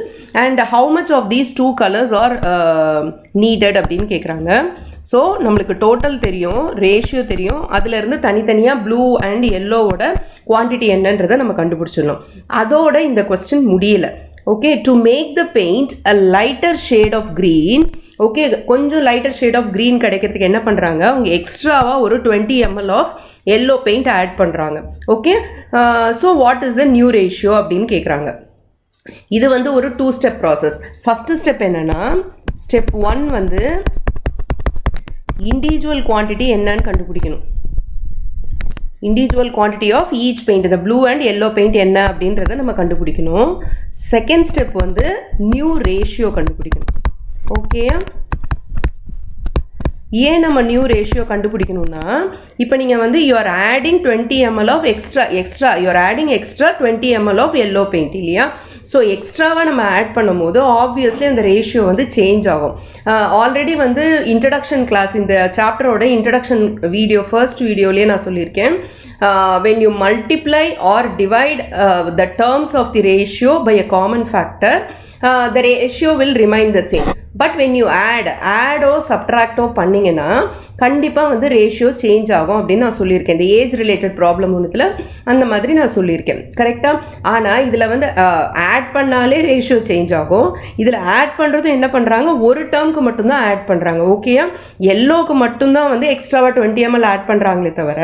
And how much of these 2 colors are needed அப்படின்னு கேட்குறாங்க. So நம்மளுக்கு total தெரியும், ratio தெரியும், அதுலேருந்து தனித்தனியாக ப்ளூ அண்ட் எல்லோவோட குவான்டிட்டி என்னன்றதை நம்ம கண்டுபிடிச்சிடணும். அதோட இந்த கொஸ்டின் முடியல. Okay, to make the paint a lighter shade of green. Okay, கொஞ்சம் லைட்டர் ஷேட் ஆஃப் க்ரீன் கிடைக்கிறதுக்கு என்ன பண்ணுறாங்க, அவங்க எக்ஸ்ட்ராவாக ஒரு 20 ml of yellow paint add பண்ணுறாங்க. Okay, so what is the new ratio அப்படின்னு கேட்குறாங்க. இது வந்து ஒரு 2 step ப்ராசஸ். ஃபஸ்ட்டு ஸ்டெப் என்னென்னா, ஸ்டெப் 1 வந்து இண்டிவிஜுவல் குவான்டிட்டி என்னன்னு கண்டுபிடிக்கணும். Individual quantity of each paint, இந்த ப்ளூ அண்ட் எல்லோ பெயிண்ட் என்ன அப்படின்றத நம்ம கண்டுபிடிக்கணும். செகண்ட் ஸ்டெப் வந்து நியூ ரேஷியோ கண்டுபிடிக்கணும். ஓகே, ஏன் நம்ம நியூ ரேஷியோ கண்டுபிடிக்கணும்னா, இப்போ நீங்கள் வந்து you are adding 20 ml of extra you are adding extra 20 ml of yellow paint இல்லையா? ஸோ எக்ஸ்ட்ராவாக நம்ம ஆட் பண்ணும்போது ஆப்வியஸ்லி அந்த ரேஷியோ வந்து சேஞ்ச் ஆகும். ஆல்ரெடி வந்து இன்ட்ரடக்ஷன் கிளாஸ், இந்த சாப்டரோட இன்ட்ரடக்ஷன் வீடியோ ஃபர்ஸ்ட் வீடியோலேயே நான் சொல்லியிருக்கேன், when you multiply or divide the terms of the ratio by a common factor, the ratio will remain the same. But when you add or subtract பண்ணிங்கன்னா கண்டிப்பாக வந்து ratio change ஆகும் அப்படின்னு நான் சொல்லியிருக்கேன். இந்த ஏஜ் ரிலேட்டட் ப்ராப்ளம் ஒன்றுத்தில் அந்த மாதிரி நான் சொல்லியிருக்கேன், கரெக்டாக? ஆனால் இதில் வந்து ஆட் பண்ணாலே ரேஷியோ சேஞ்ச் ஆகும். இதில் ஆட் பண்ணுறது என்ன பண்ணுறாங்க, ஒரு டேர்முக்கு மட்டும்தான் ஆட் பண்ணுறாங்க. ஓகேயா, எல்லோவுக்கு மட்டும்தான் வந்து எக்ஸ்ட்ராவாக 20 ml ஆட் பண்ணுறாங்களே தவிர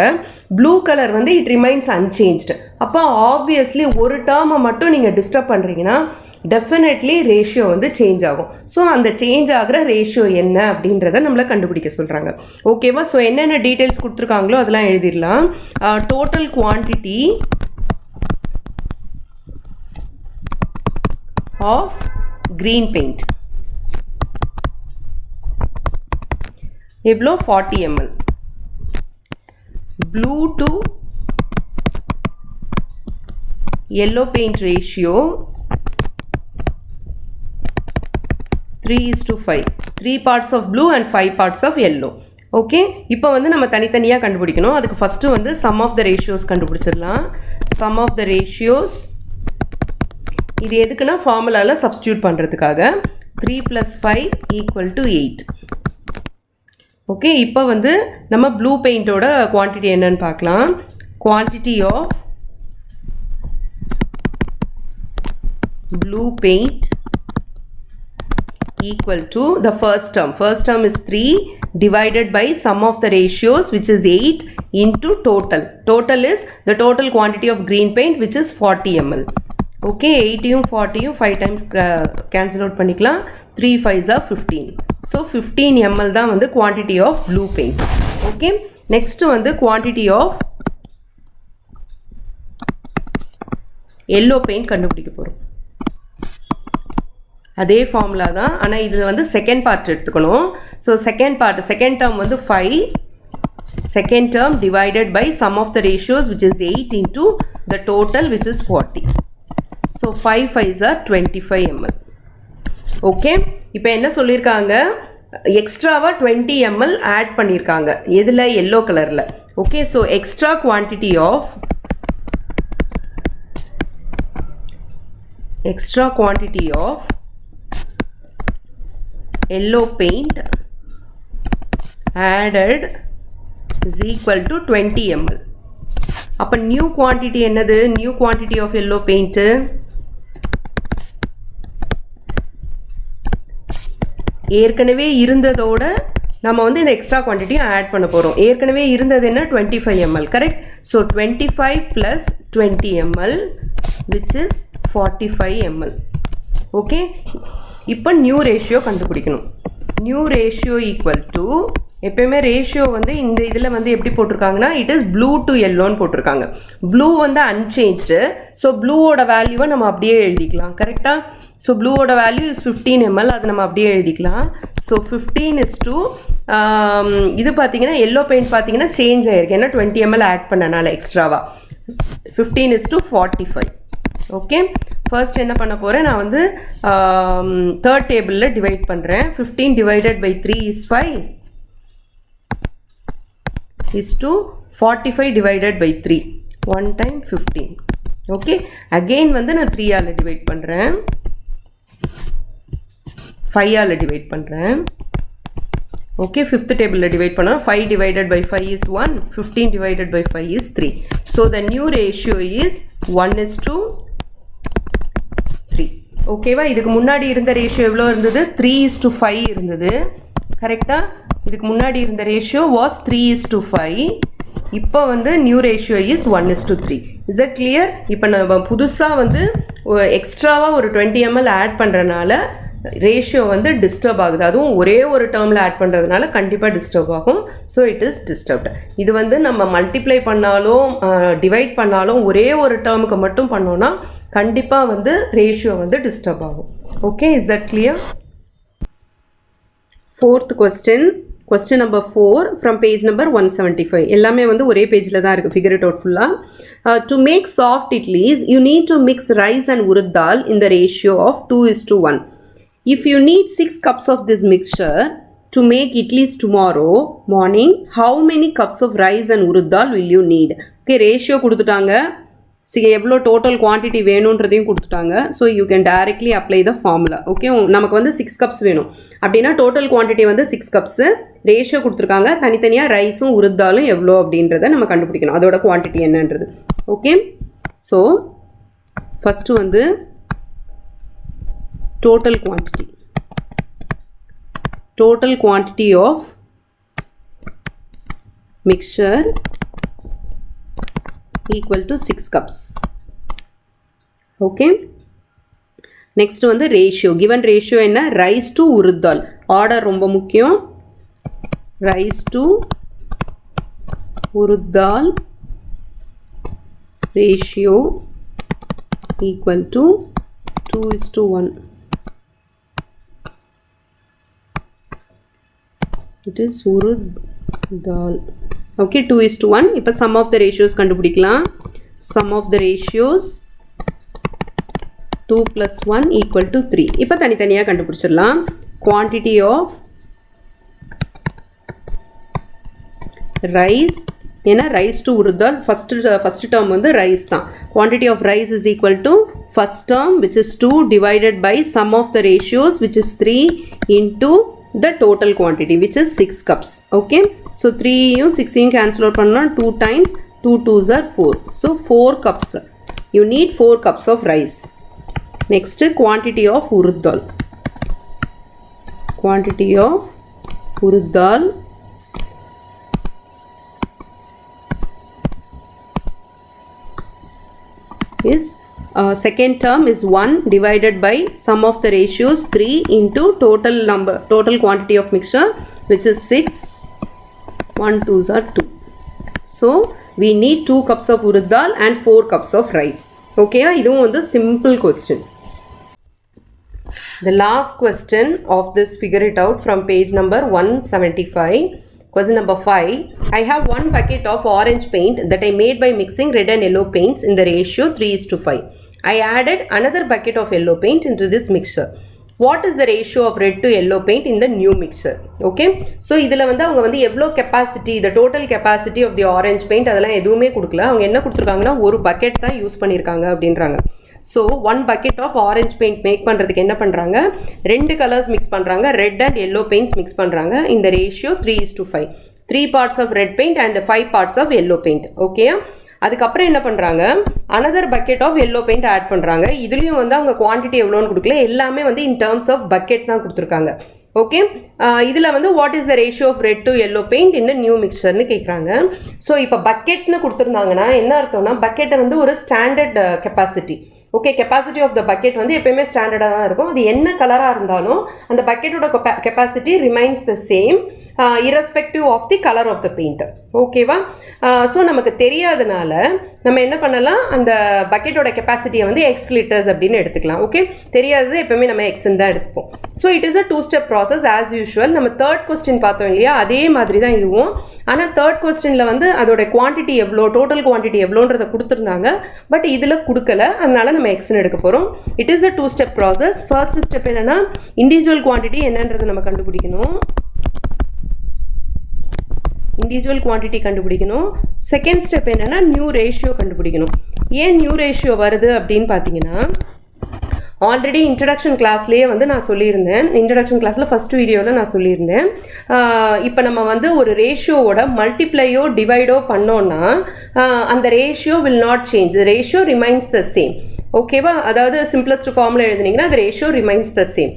ப்ளூ கலர் வந்து இட் ரிமைன்ஸ் அன்சேஞ்ச்டு. அப்போ ஆப்வியஸ்லி ஒரு டேர்மை மட்டும் நீங்கள் டிஸ்டர்ப் பண்ணுறீங்கன்னா டெஃபினெட்லி ரேஷியோ வந்து சேஞ்ச் ஆகும். ஸோ அந்த சேஞ்ச் ஆகிற ரேஷியோ என்ன அப்படின்றத நம்மளை கண்டுபிடிக்க சொல்கிறாங்க. ஓகேவா? ஸோ என்னென்ன டீட்டெயில்ஸ் கொடுத்துருக்காங்களோ அதெல்லாம் எழுதிடலாம். Total quantity of green paint எவ்வளோ? 40 ml. blue to yellow paint ratio 3:5. 3 parts of blue and 5 parts of yellow. Okay, இப்போ வந்து நம்ம தனித்தனியாக கண்டுபிடிக்கணும். அதுக்கு ஃபஸ்ட்டு வந்து சம் ஆஃப் த ரேஷியோஸ் கண்டுபிடிச்சிடலாம். சம் ஆஃப் த ரேஷியோஸ் இது எதுக்குன்னா ஃபார்முலாவில் சப்ஸ்டியூட் பண்ணுறதுக்காக. 3 + 5 = 8. ஓகே, இப்போ வந்து நம்ம ப்ளூ பெயிண்டோட குவான்டிட்டி என்னன்னு பார்க்கலாம். Quantity of blue paint equal to the first term. First term is 3 divided by sum of the ratios, which is 8, into total. Total is the total quantity of green paint, which is 40 ml. Okay 80யும் 40யும் 5 times cancel out பண்ணிக்கலாம். 3 5s are 15. So 15 ml தான் வந்து quantity of blue paint. Okay, next வந்து quantity of yellow paint கண்டுபிடிக்க போகிறோம். அதே formula தான், ஆனால் இதில் வந்து செகண்ட் பார்ட் எடுத்துக்கணும். ஸோ செகண்ட் டேர்ம் வந்து 5, second term divided by sum of the ratios which is 8 into the total which is 40. So 5 5s are 25 ml. Okay, இப்போ என்ன சொல்லியிருக்காங்க, எக்ஸ்ட்ராவாக 20 ml ஆட் பண்ணியிருக்காங்க. எதில்? எல்லோ கலரில். Okay, so extra quantity of yellow paint added is equal to 20 ml. அப்ப new quantity என்னது? new quantity of yellow paint ஏற்கனவே இருந்ததோட நம்ம வந்து இந்த எக்ஸ்ட்ரா குவான்டிட்டியை ஆட் பண்ண போகிறோம். ஏற்கனவே இருந்தது என்ன? 25 ml, correct? So 25 plus 20 ml which is 45 ml. Okay, இப்போ நியூ ரேஷியோ கண்டுபிடிக்கணும். நியூ ரேஷியோ ஈக்குவல் டு, எப்பயுமே ரேஷியோ வந்து இந்த இதில் வந்து எப்படி போட்டிருக்காங்கன்னா இட் இஸ் ப்ளூ டு எல்லோன்னு போட்டிருக்காங்க. ப்ளூ வந்து அன்சேஞ்ச்டு, ஸோ ப்ளூவோட வேல்யூவை நம்ம அப்படியே எழுதிக்கலாம். கரெக்டாக? ஸோ ப்ளூவோட வேல்யூ இஸ் 15 ml, அது நம்ம அப்படியே எழுதிக்கலாம். ஸோ 15 is to இது பார்த்தீங்கன்னா எல்லோ பெயிண்ட் பார்த்தீங்கன்னா சேஞ்ச் ஆகிருக்கு, ஏன்னா 20 ml ஆட் பண்ணனால எக்ஸ்ட்ராவாக. 15 is to 45. ஓகே, ஃபர்ஸ்ட் என்ன பண்ண போகிறேன், நான் வந்து தேர்ட் டேபிளில் டிவைட் பண்ணுறேன். 15 divided by 3 is 5 is to 45 divided by 3, 1 time 15. Okay, again வந்து நான் 3 ஆல் டிவைட் பண்ணுறேன், 5 ஆல் டிவைட் பண்ணுறேன். ஓகே, ஃபிஃப்த் டேபிளில் டிவைட் பண்ணால் 5 divided by 5 is 1, 15 divided by 5 is 3. So the new ratio is 1 is to 3. ஓகேவா? இதுக்கு முன்னாடி இருந்த ரேஷியோ எவ்வளோ இருந்தது? 3 is to 5 இருந்தது. கரெக்டாக? இதுக்கு முன்னாடி இருந்த ரேஷியோ வாஸ் 3 is to 5. இப்போ வந்து new ratio is 1 is to 3. Is that clear? இப்போ நம்ம புதுசாக வந்து எக்ஸ்ட்ராவாக ஒரு 20 ml ஆட் பண்ணுறதுனால ரேஷியோ வந்து டிஸ்டர்ப் ஆகுது. அதுவும் ஒரே ஒரு டேர்மில் ஆட் பண்ணுறதுனால கண்டிப்பாக டிஸ்டர்ப் ஆகும். So it is disturbed. இது வந்து நம்ம மல்டிப்ளை பண்ணாலும் டிவைட் பண்ணாலும் ஒரே ஒரு டேர்முக்கு மட்டும் பண்ணோன்னா கண்டிப்பாக வந்து ரேஷியோ வந்து டிஸ்டர்ப் ஆகும். Okay, is that clear? Fourth question number 4 from page number 175. எல்லாமே வந்து ஒரே பேஜில் தான் இருக்குது. ஃபிகர் இட் அவுட் ஃபுல்லாக. To make soft idlis you need to mix rice and urad dal in the ratio of 2 is to 1. If you need 6 cups of this mixture to make idlis tomorrow morning, how many cups of rice and urud dal will you need? Okay, ratio கொடுத்துட்டாங்க, எவ்வளோ total quantity வேணுன்றதையும் கொடுத்துட்டாங்க. So you can directly apply the formula. Okay, நமக்கு வந்து 6 cups வேணும் அப்படின்னா total quantity வந்து 6 cups. Ratio கொடுத்துருக்காங்க, தனித்தனியாக ரைஸும் உருத்தாலும் எவ்வளோ அப்படின்றத நம்ம கண்டுபிடிக்கணும், அதோட குவான்டிட்டி என்னன்றது. ஓகே, ஸோ ஃபஸ்ட்டு வந்து total quantity of mixture equal to 6 cups. Okay, next வந்து ratio, given ratio என்ன? rice to urud dal. order ரொம்ப முக்கியம். rice to urud dal ratio equal to 2 is to 1. It is urud dal. Okay, 2 is to 1. இப்போ sum of the ratios கண்டுபிடிக்கலாம். sum of the ratios 2 plus 1 equal to 3. இப்போ தனித்தனியாக கண்டுபிடிச்சிடலாம். quantity of rice, ஏன்னா rice to urud dal first term வந்து rice தான். quantity of rice is equal to first term which is 2 divided by sum of the ratios which is 3 into the total quantity which is 6 cups. Okay, so 3யும் 6யும் cancel out பண்ணா 2 times 2 2s are 4. So 4 cups. You need 4 cups of rice. Next, quantity of urud dal. Quantity of urud dal is second term is 1 divided by sum of the ratios 3 into total quantity of mixture, which is 6. 1 2s are 2. So we need 2 cups of urad dal and 4 cups of rice. Okay, இதுவும் வந்து simple question. The last question of this, figure it out, from page number 175. Question number 5. I have 1 bucket of orange paint that I made by mixing red and yellow paints in the ratio 3:5. I added another bucket of yellow paint into this mixture. What is the ratio of red to yellow paint in the new mixture? Okay, so இதில் வந்து அவங்க வந்து எவ்வளோ capacity, the total capacity of the orange paint அதெல்லாம் எதுவுமே கொடுக்கல. அவங்க என்ன கொடுத்துருக்காங்கன்னா ஒரு பக்கெட் தான் யூஸ் பண்ணியிருக்காங்க அப்படின்றாங்க. So 1 bucket of orange paint make பண்ணுறதுக்கு என்ன பண்ணுறாங்க, 2 கலர்ஸ் மிக்ஸ் பண்ணுறாங்க, red and yellow paints mix பண்ணுறாங்க. இந்த ratio 3:5. 3 parts of red paint and 5 parts of yellow paint. Okay, அதுக்கப்புறம் என்ன பண்ணுறாங்க, another bucket of yellow paint add பண்ணுறாங்க. இதுலேயும் வந்து அவங்க குவான்டிட்டி எவ்வளோன்னு கொடுக்கல, எல்லாமே வந்து இன் டேர்ம்ஸ் ஆஃப் பக்கெட் தான் கொடுத்துருக்காங்க. ஓகே, இதில் வந்து what is the ratio of red to yellow paint இந்த நியூ மிக்சர்னு கேட்குறாங்க. ஸோ இப்போ பக்கெட்னு கொடுத்துருந்தாங்கன்னா என்ன அர்த்தம்னா, பக்கெட்டை வந்து ஒரு standard capacity. Okay, capacity of the bucket வந்து எப்பயுமே ஸ்டாண்டர்டாக தான் இருக்கும். அது என்ன கலராக இருந்தாலும் அந்த பக்கெட்டோட capacity remains the same irrespective of the color of the paint. ஓகேவா? ஸோ நமக்கு தெரியாதனால நம்ம என்ன பண்ணலாம், அந்த பக்கெட்டோட கெப்பாசிட்டியை வந்து எக்ஸ் லிட்டர்ஸ் அப்படின்னு எடுத்துக்கலாம். ஓகே, தெரியாதது எப்பவுமே நம்ம எக்ஸ்ன்னு தான் எடுத்துப்போம். So it is a 2-step process as usual. நம்ம தேர்ட் கொஸ்டின் பார்த்தோம் இல்லையா, அதே மாதிரி தான் இதுவும். ஆனால் தேர்ட் கொஸ்டினில் வந்து அதோட குவான்டிட்டி எவ்வளோ, டோட்டல் குவான்டிட்டி எவ்வளோன்றதை கொடுத்துருந்தாங்க. பட் இதில் கொடுக்கல, அதனால நம்ம எக்ஸ்ன்னு எடுக்க போகிறோம். It is a 2-step process. First step என்னென்னா, இண்டிவிஜுவல் குவான்டிட்டி என்னன்றதை நம்ம கண்டுபிடிக்கணும். இண்டிவிஜுவல் குவான்டிட்டி கண்டுபிடிக்கணும். செகண்ட் ஸ்டெப் என்னென்னா நியூ ரேஷியோ கண்டுபிடிக்கணும். ஏன் நியூ ரேஷியோ வருது அப்படின்னு பார்த்தீங்கன்னா, ஆல்ரெடி இன்ட்ரடக்ஷன் கிளாஸ்லேயே வந்து நான் சொல்லியிருந்தேன். இன்ட்ரடக்ஷன் கிளாஸில் ஃபஸ்ட் வீடியோவில் நான் சொல்லியிருந்தேன், இப்போ நம்ம வந்து ஒரு ரேஷியோவோட மல்டிப்ளையோ டிவைடோ பண்ணோன்னா அந்த ratio will not change, the ratio remains the same. ஓகேவா? அதாவது சிம்பிளஸ்ட் ஃபார்மில் எழுதுனீங்கன்னா the ratio remains the same.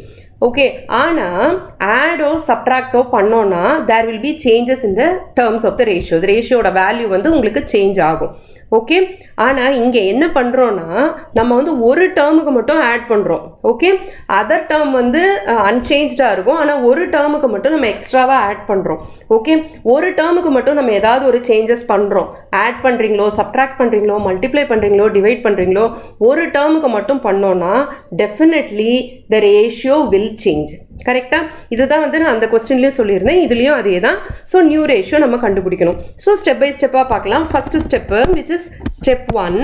Okay, ஆனால் ஆடோ சப்ட்ராக்டோ பண்ணோன்னா there will be changes in the terms of the ratio. The ரேஷியோட வேல்யூ வந்து உங்களுக்கு சேஞ்ச் ஆகும். ஓகே, ஆனால் இங்கே என்ன பண்ணுறோன்னா, நம்ம வந்து ஒரு டேர்முக்கு மட்டும் ஆட் பண்ணுறோம். ஓகே, அதர் டேர்ம் வந்து அன்சேஞ்ச்டாக இருக்கும், ஆனால் ஒரு டேர்முக்கு மட்டும் நம்ம எக்ஸ்ட்ராவாக ஆட் பண்ணுறோம். ஓகே, ஒரு டேர்முக்கு மட்டும் நம்ம ஏதாவது ஒரு சேஞ்சஸ் பண்ணுறோம். ஆட் பண்ணுறீங்களோ, சப்ட்ராக்ட் பண்ணுறீங்களோ, மல்டிப்ளை பண்ணுறீங்களோ, டிவைட் பண்ணுறீங்களோ, ஒரு டேர்முக்கு மட்டும் பண்ணோன்னா definitely the ratio will change. கரெக்டாக? இதுதான் வந்து நான் அந்த கொஸ்டின்லேயும் சொல்லியிருந்தேன், இதுலேயும் அதே தான். ஸோ நியூ ரேஷியோ நம்ம கண்டுபிடிக்கணும். ஸோ ஸ்டெப் பை ஸ்டெப்பாக பார்க்கலாம். First step which is step 1.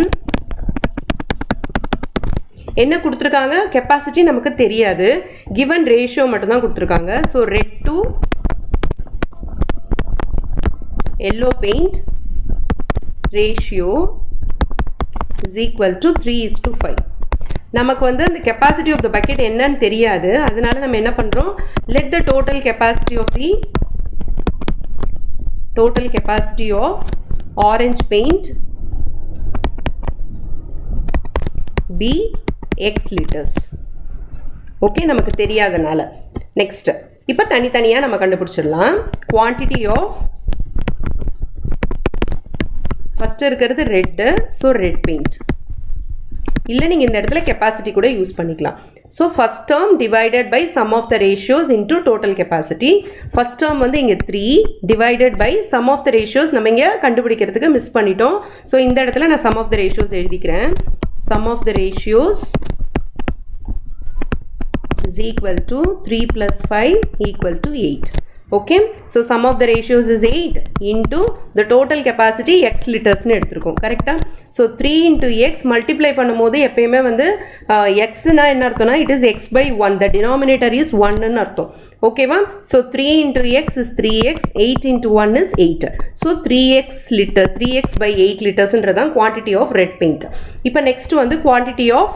என்ன கொடுத்துருக்காங்க, கெப்பாசிட்டி நமக்கு தெரியாது, கிவன் ரேஷியோ மட்டும்தான் கொடுத்துருக்காங்க. So red to yellow paint ratio is equal to 3:5. நமக்கு வந்து அந்த கெப்பாசிட்டி ஆஃப் த பக்கெட் என்னன்னு தெரியாது, அதனால நம்ம என்ன பண்ணுறோம், let the total capacity of orange paint B X litres. Okay, நமக்கு தெரியாதனால. நெக்ஸ்ட், இப்போ தனித்தனியாக நம்ம கண்டுபிடிச்சிடலாம். குவான்டிட்டி ஆஃப் ஃபஸ்ட்டு இருக்கிறது ரெட்டு, ஸோ ரெட் பெயிண்ட். இல்லை நீங்கள் இந்த இடத்துல கெப்பாசிட்டி கூட யூஸ் பண்ணிக்கலாம். So first term divided by sum of the ratios into total capacity. First term வந்து இங்கே 3 divided by sum of the ratios நம்ம இங்கே கண்டுபிடிக்கிறதுக்கு மிஸ் பண்ணிட்டோம். ஸோ இந்த இடத்துல நான் சம் ஆஃப் த ரேஷியோஸ் எழுதிக்கிறேன். Sum of the ratios is equal to 3 plus 5 equal to 8. Okay, so sum of the ratios is 8 into the total capacity x liters னு எடுத்துருக்கோம். கரெக்டா? ஸோ 3 into x மல்டிப்ளை பண்ணும் போது எப்பயுமே வந்து எக்ஸ்னா என்ன அர்த்தம்னா, it is x by 1, the denominator is 1 ன்னு அர்த்தம். ஓகேவா? So 3 into x is 3x, 8 into 1 is 8. So 3x liter, 3x by 8 litersன்றதான் quantity of red paint. இப்போ நெக்ஸ்ட் வந்து quantity of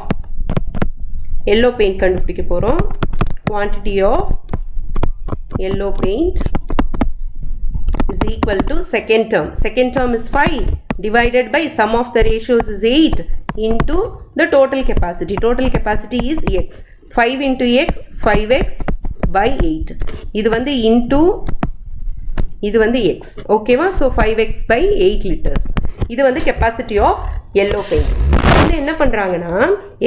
yellow paint கண்டுபிடிக்க போகிறோம். quantity of yellow paint is equal to second term is 5 divided by sum of the ratios is 8 into the total capacity is x. 5 into x, 5x by 8. இது வந்து into இது வந்து x. ஓகேவா? So 5x by 8 liters. இது வந்து capacity of yellow paint. இது என்ன பண்ணுறாங்கன்னா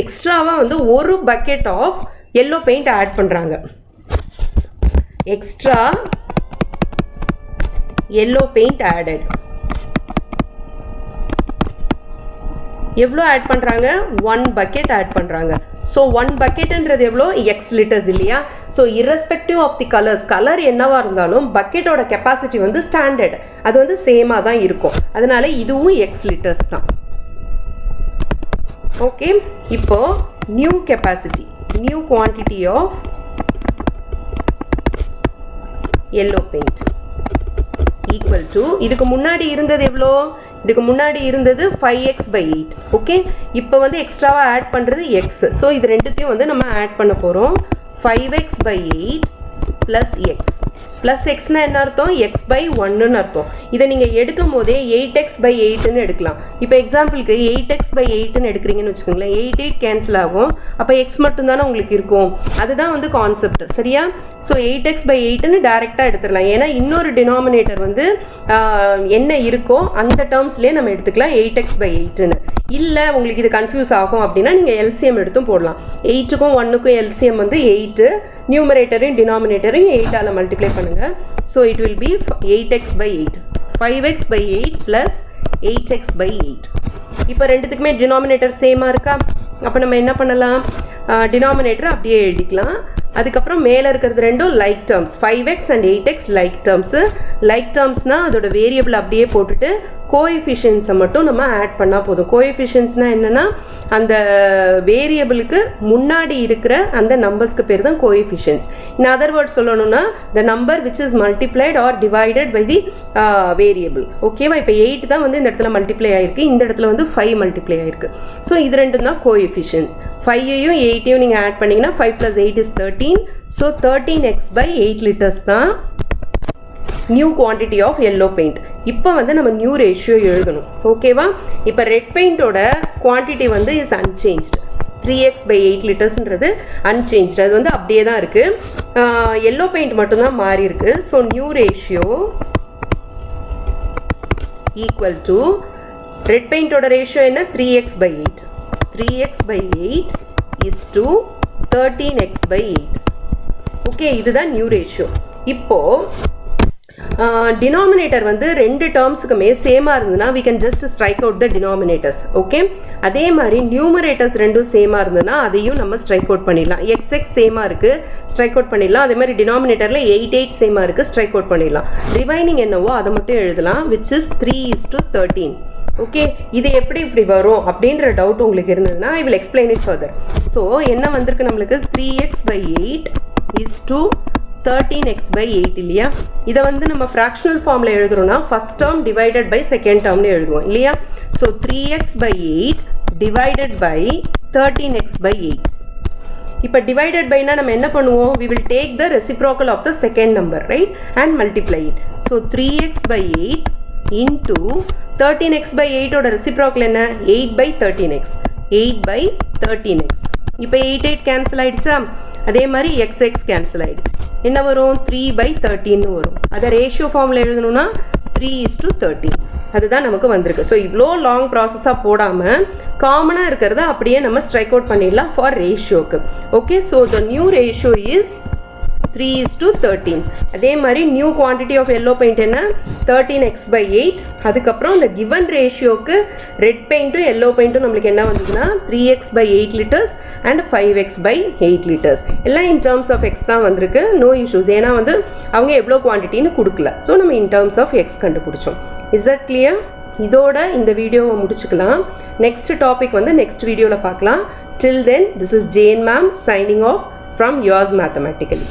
எக்ஸ்ட்ராவாக வந்து ஒரு bucket of yellow paint add பண்ணுறாங்க. Extra yellow paint added. எவ்வளோ ஆட் பண்ணுறாங்க? 1 பக்கெட் ஆட் பண்ணுறாங்க. ஸோ 1 பக்கெட்டுன்றது எவ்வளோ? எக்ஸ் லிட்டர்ஸ் இல்லையா? So irrespective of the colours, colour என்னவா இருந்தாலும் பக்கெட்டோட கெப்பாசிட்டி வந்து ஸ்டாண்டர்ட், அது வந்து சேமாக தான் இருக்கும். அதனால இதுவும் எக்ஸ் லிட்டர்ஸ் தான். ஓகே, இப்போ new capacity, new quantity of yellow paint equal to, இதுக்கு முன்னாடி இருந்தது எவ்வளோ? இதுக்கு முன்னாடி இருந்தது 5x/8. ஓகே, இப்போ வந்து எக்ஸ்ட்ராவாக ஆட் பண்ணுறது எக்ஸ். ஸோ இது ரெண்டுத்தையும் வந்து நம்ம ஆட் பண்ண போகிறோம். 5x/8 plus X. ப்ளஸ் எக்ஸ்னா என்ன அர்த்தம்? x/1ன்னு அர்த்தம். இதை நீங்கள் எடுக்கும் போதே 8x/8ன்னு எடுக்கலாம். இப்போ எக்ஸாம்பிளுக்கு 8x/8ன்னு எடுக்கிறீங்கன்னு வச்சுக்கோங்களேன், 8 கேன்சல் ஆகும். அப்போ எக்ஸ் மட்டும்தானே உங்களுக்கு இருக்கும். அதுதான் வந்து கான்செப்ட், சரியா? ஸோ 8x/8ன்னு டேரெக்டாக எடுத்துடலாம். ஏன்னா இன்னொரு டினாமினேட்டர் வந்து என்ன இருக்கோ அந்த டேர்ம்ஸ்லேயே நம்ம எடுத்துக்கலாம் 8x/8ன்னு. இல்லை உங்களுக்கு இது கன்ஃபியூஸ் ஆகும் அப்படின்னா நீங்கள் எல்சிஎம் எடுத்தும் போடலாம். 8க்கும் 1க்கும் எல்சிஎம் வந்து 8, நியூமரேட்டரையும் டினாமினேட்டரையும் 8ஆல் மல்டிப்ளை பண்ணுங்கள். So it will be 8x/8, 5x/8 plus 8x/8. இப்போ ரெண்டுத்துக்குமே டினாமினேட்டர் சேமாக இருக்கா? அப்போ நம்ம என்ன பண்ணலாம்? டினாமினேட்டர் அப்படியே எழுதிக்கலாம். அதுக்கப்புறம் மேலே இருக்கிறது ரெண்டும் like terms, 5x and 8x like terms. Like டேர்ம்ஸ்னால் அதோட வேரியபிள் அப்படியே போட்டுட்டு கோஎஃபிஷியன்ஸை மட்டும் நம்ம ஆட் பண்ணால் போதும். கோஎஃபிஷியன்ஸ்னால் என்னென்னா அந்த வேரியபிளுக்கு முன்னாடி இருக்கிற அந்த நம்பர்ஸ்க்கு பேர் தான் கோஎஃபிஷியன்ஸ். இன் அதர் வேர்ட்ஸ் சொல்லணும்னா the number which is multiplied or divided by the variable. ஓகேவா? இப்போ 8 தான் வந்து இந்த இடத்துல மல்டிப்ளை ஆகிருக்கு, இந்த இடத்துல வந்து 5 மல்டிப்ளை ஆகிருக்கு. ஸோ இது ரெண்டும் தான் கோஎஃபிஷியன்ஸ். 5ஐயும் 8ஐயும் நீங்கள் ஆட் பண்ணிங்கன்னா 5 + 8 is 13. ஸோ 13x/8 லிட்டர்ஸ் தான் new quantity of yellow paint. இப்போ வந்து நம்ம நியூ ரேஷியோ எழுதணும். ஓகேவா? இப்போ ரெட் பெயிண்டோட குவான்டிட்டி வந்து இஸ் அன்சேஞ்ச்டு. 3x/8 லிட்டர்ஸ்ன்றது அன்சேஞ்ச்டு, அது வந்து அப்படியே தான் இருக்குது. எல்லோ பெயிண்ட் மட்டும்தான் மாறி இருக்கு. So new ratio equal to red பெயிண்டோட ரேஷியோ என்ன? 3x/8. 3x/8 is to 13x/8. Okay, இதுதான் நியூ ரேஷியோ. இப்போ டினாமினேட்டர் வந்து ரெண்டு டேர்ம்ஸுக்குமே சேமாக இருந்ததுன்னா we can just strike out the denominators. Okay, அதே மாதிரி நியூமரேட்டர்ஸ் ரெண்டும் சேமாக இருந்ததுன்னா அதையும் நம்ம ஸ்ட்ரைக் அவுட் பண்ணிடலாம். xx சேமாக இருக்குது, ஸ்ட்ரைக் அவுட் பண்ணிடலாம். அதே மாதிரி டினாமினேட்டரில் 8 சேமாக இருக்குது, ஸ்ட்ரைக் அவுட் பண்ணிடலாம். ரிமைனிங் என்னவோ அதை மட்டும் எழுதலாம், which is 3:13. ஓகே, இது எப்படி இப்படி வரும் அப்படின்ற டவுட் உங்களுக்கு இருந்ததுன்னா I will explain it further. So என்ன வந்திருக்கு நம்மளுக்கு? 3x/8 is to 13x/8 இல்லையா? இதை வந்து நம்ம ஃப்ராக்ஷனல் ஃபார்மில் எழுதுறோம்னா first term divided by second டேர்ம்னு எழுதுவோம் இல்லையா? So 3x/8 divided by 13x/8. இப்போ டிவைடட் பைனா நம்ம என்ன பண்ணுவோம்? we will take the reciprocal of the second number, right, and multiply it. So 3x/8 into 13x/8 ஓட ரெசிப்ரோக்கல் என்ன? 8/13x. 8/13x. இப்போ 8 கேன்சல் ஆயிடுச்சா? அதே மாதிரி xx கேன்சல் ஆயிடுச்சு. என்ன வரும்? 3/13 வரும். அதை ரேஷியோ ஃபார்மில் எழுதணும்னா 3:13. அதுதான் நமக்கு வந்திருக்கு. ஸோ இவ்வளோ லாங் ப்ராசஸாக போடாமல் காமனாக இருக்கிறத அப்படியே நம்ம ஸ்ட்ரைக் அவுட் பண்ணிடலாம் ஃபார் ரேஷியோக்கு. Okay, so the new ratio is 3:13. அதே மாதிரி new quantity of yellow paint என்ன? 13x/8. அதுக்கப்புறம் இந்த கிவன் ரேஷியோக்கு ரெட் பெயிண்ட்டும் எல்லோ பெயிண்ட்டும் நம்மளுக்கு என்ன வந்ததுன்னா 3x/8 litres and 5x/8 litres. எல்லாம் இன் டேர்ம்ஸ் ஆஃப் எக்ஸ் தான் வந்திருக்கு. No issues. ஏன்னா வந்து அவங்க எவ்வளோ குவான்டிட்டின்னு கொடுக்கல. ஸோ நம்ம இன் டேர்ம்ஸ் ஆஃப் எக்ஸ் கண்டுபிடிச்சோம். Is that clear? இதோட இந்த வீடியோவை முடிச்சுக்கலாம். நெக்ஸ்ட் டாபிக் வந்து நெக்ஸ்ட் வீடியோவில் பார்க்கலாம். Till then, this is Jane ma'am signing off from Yours Mathematically.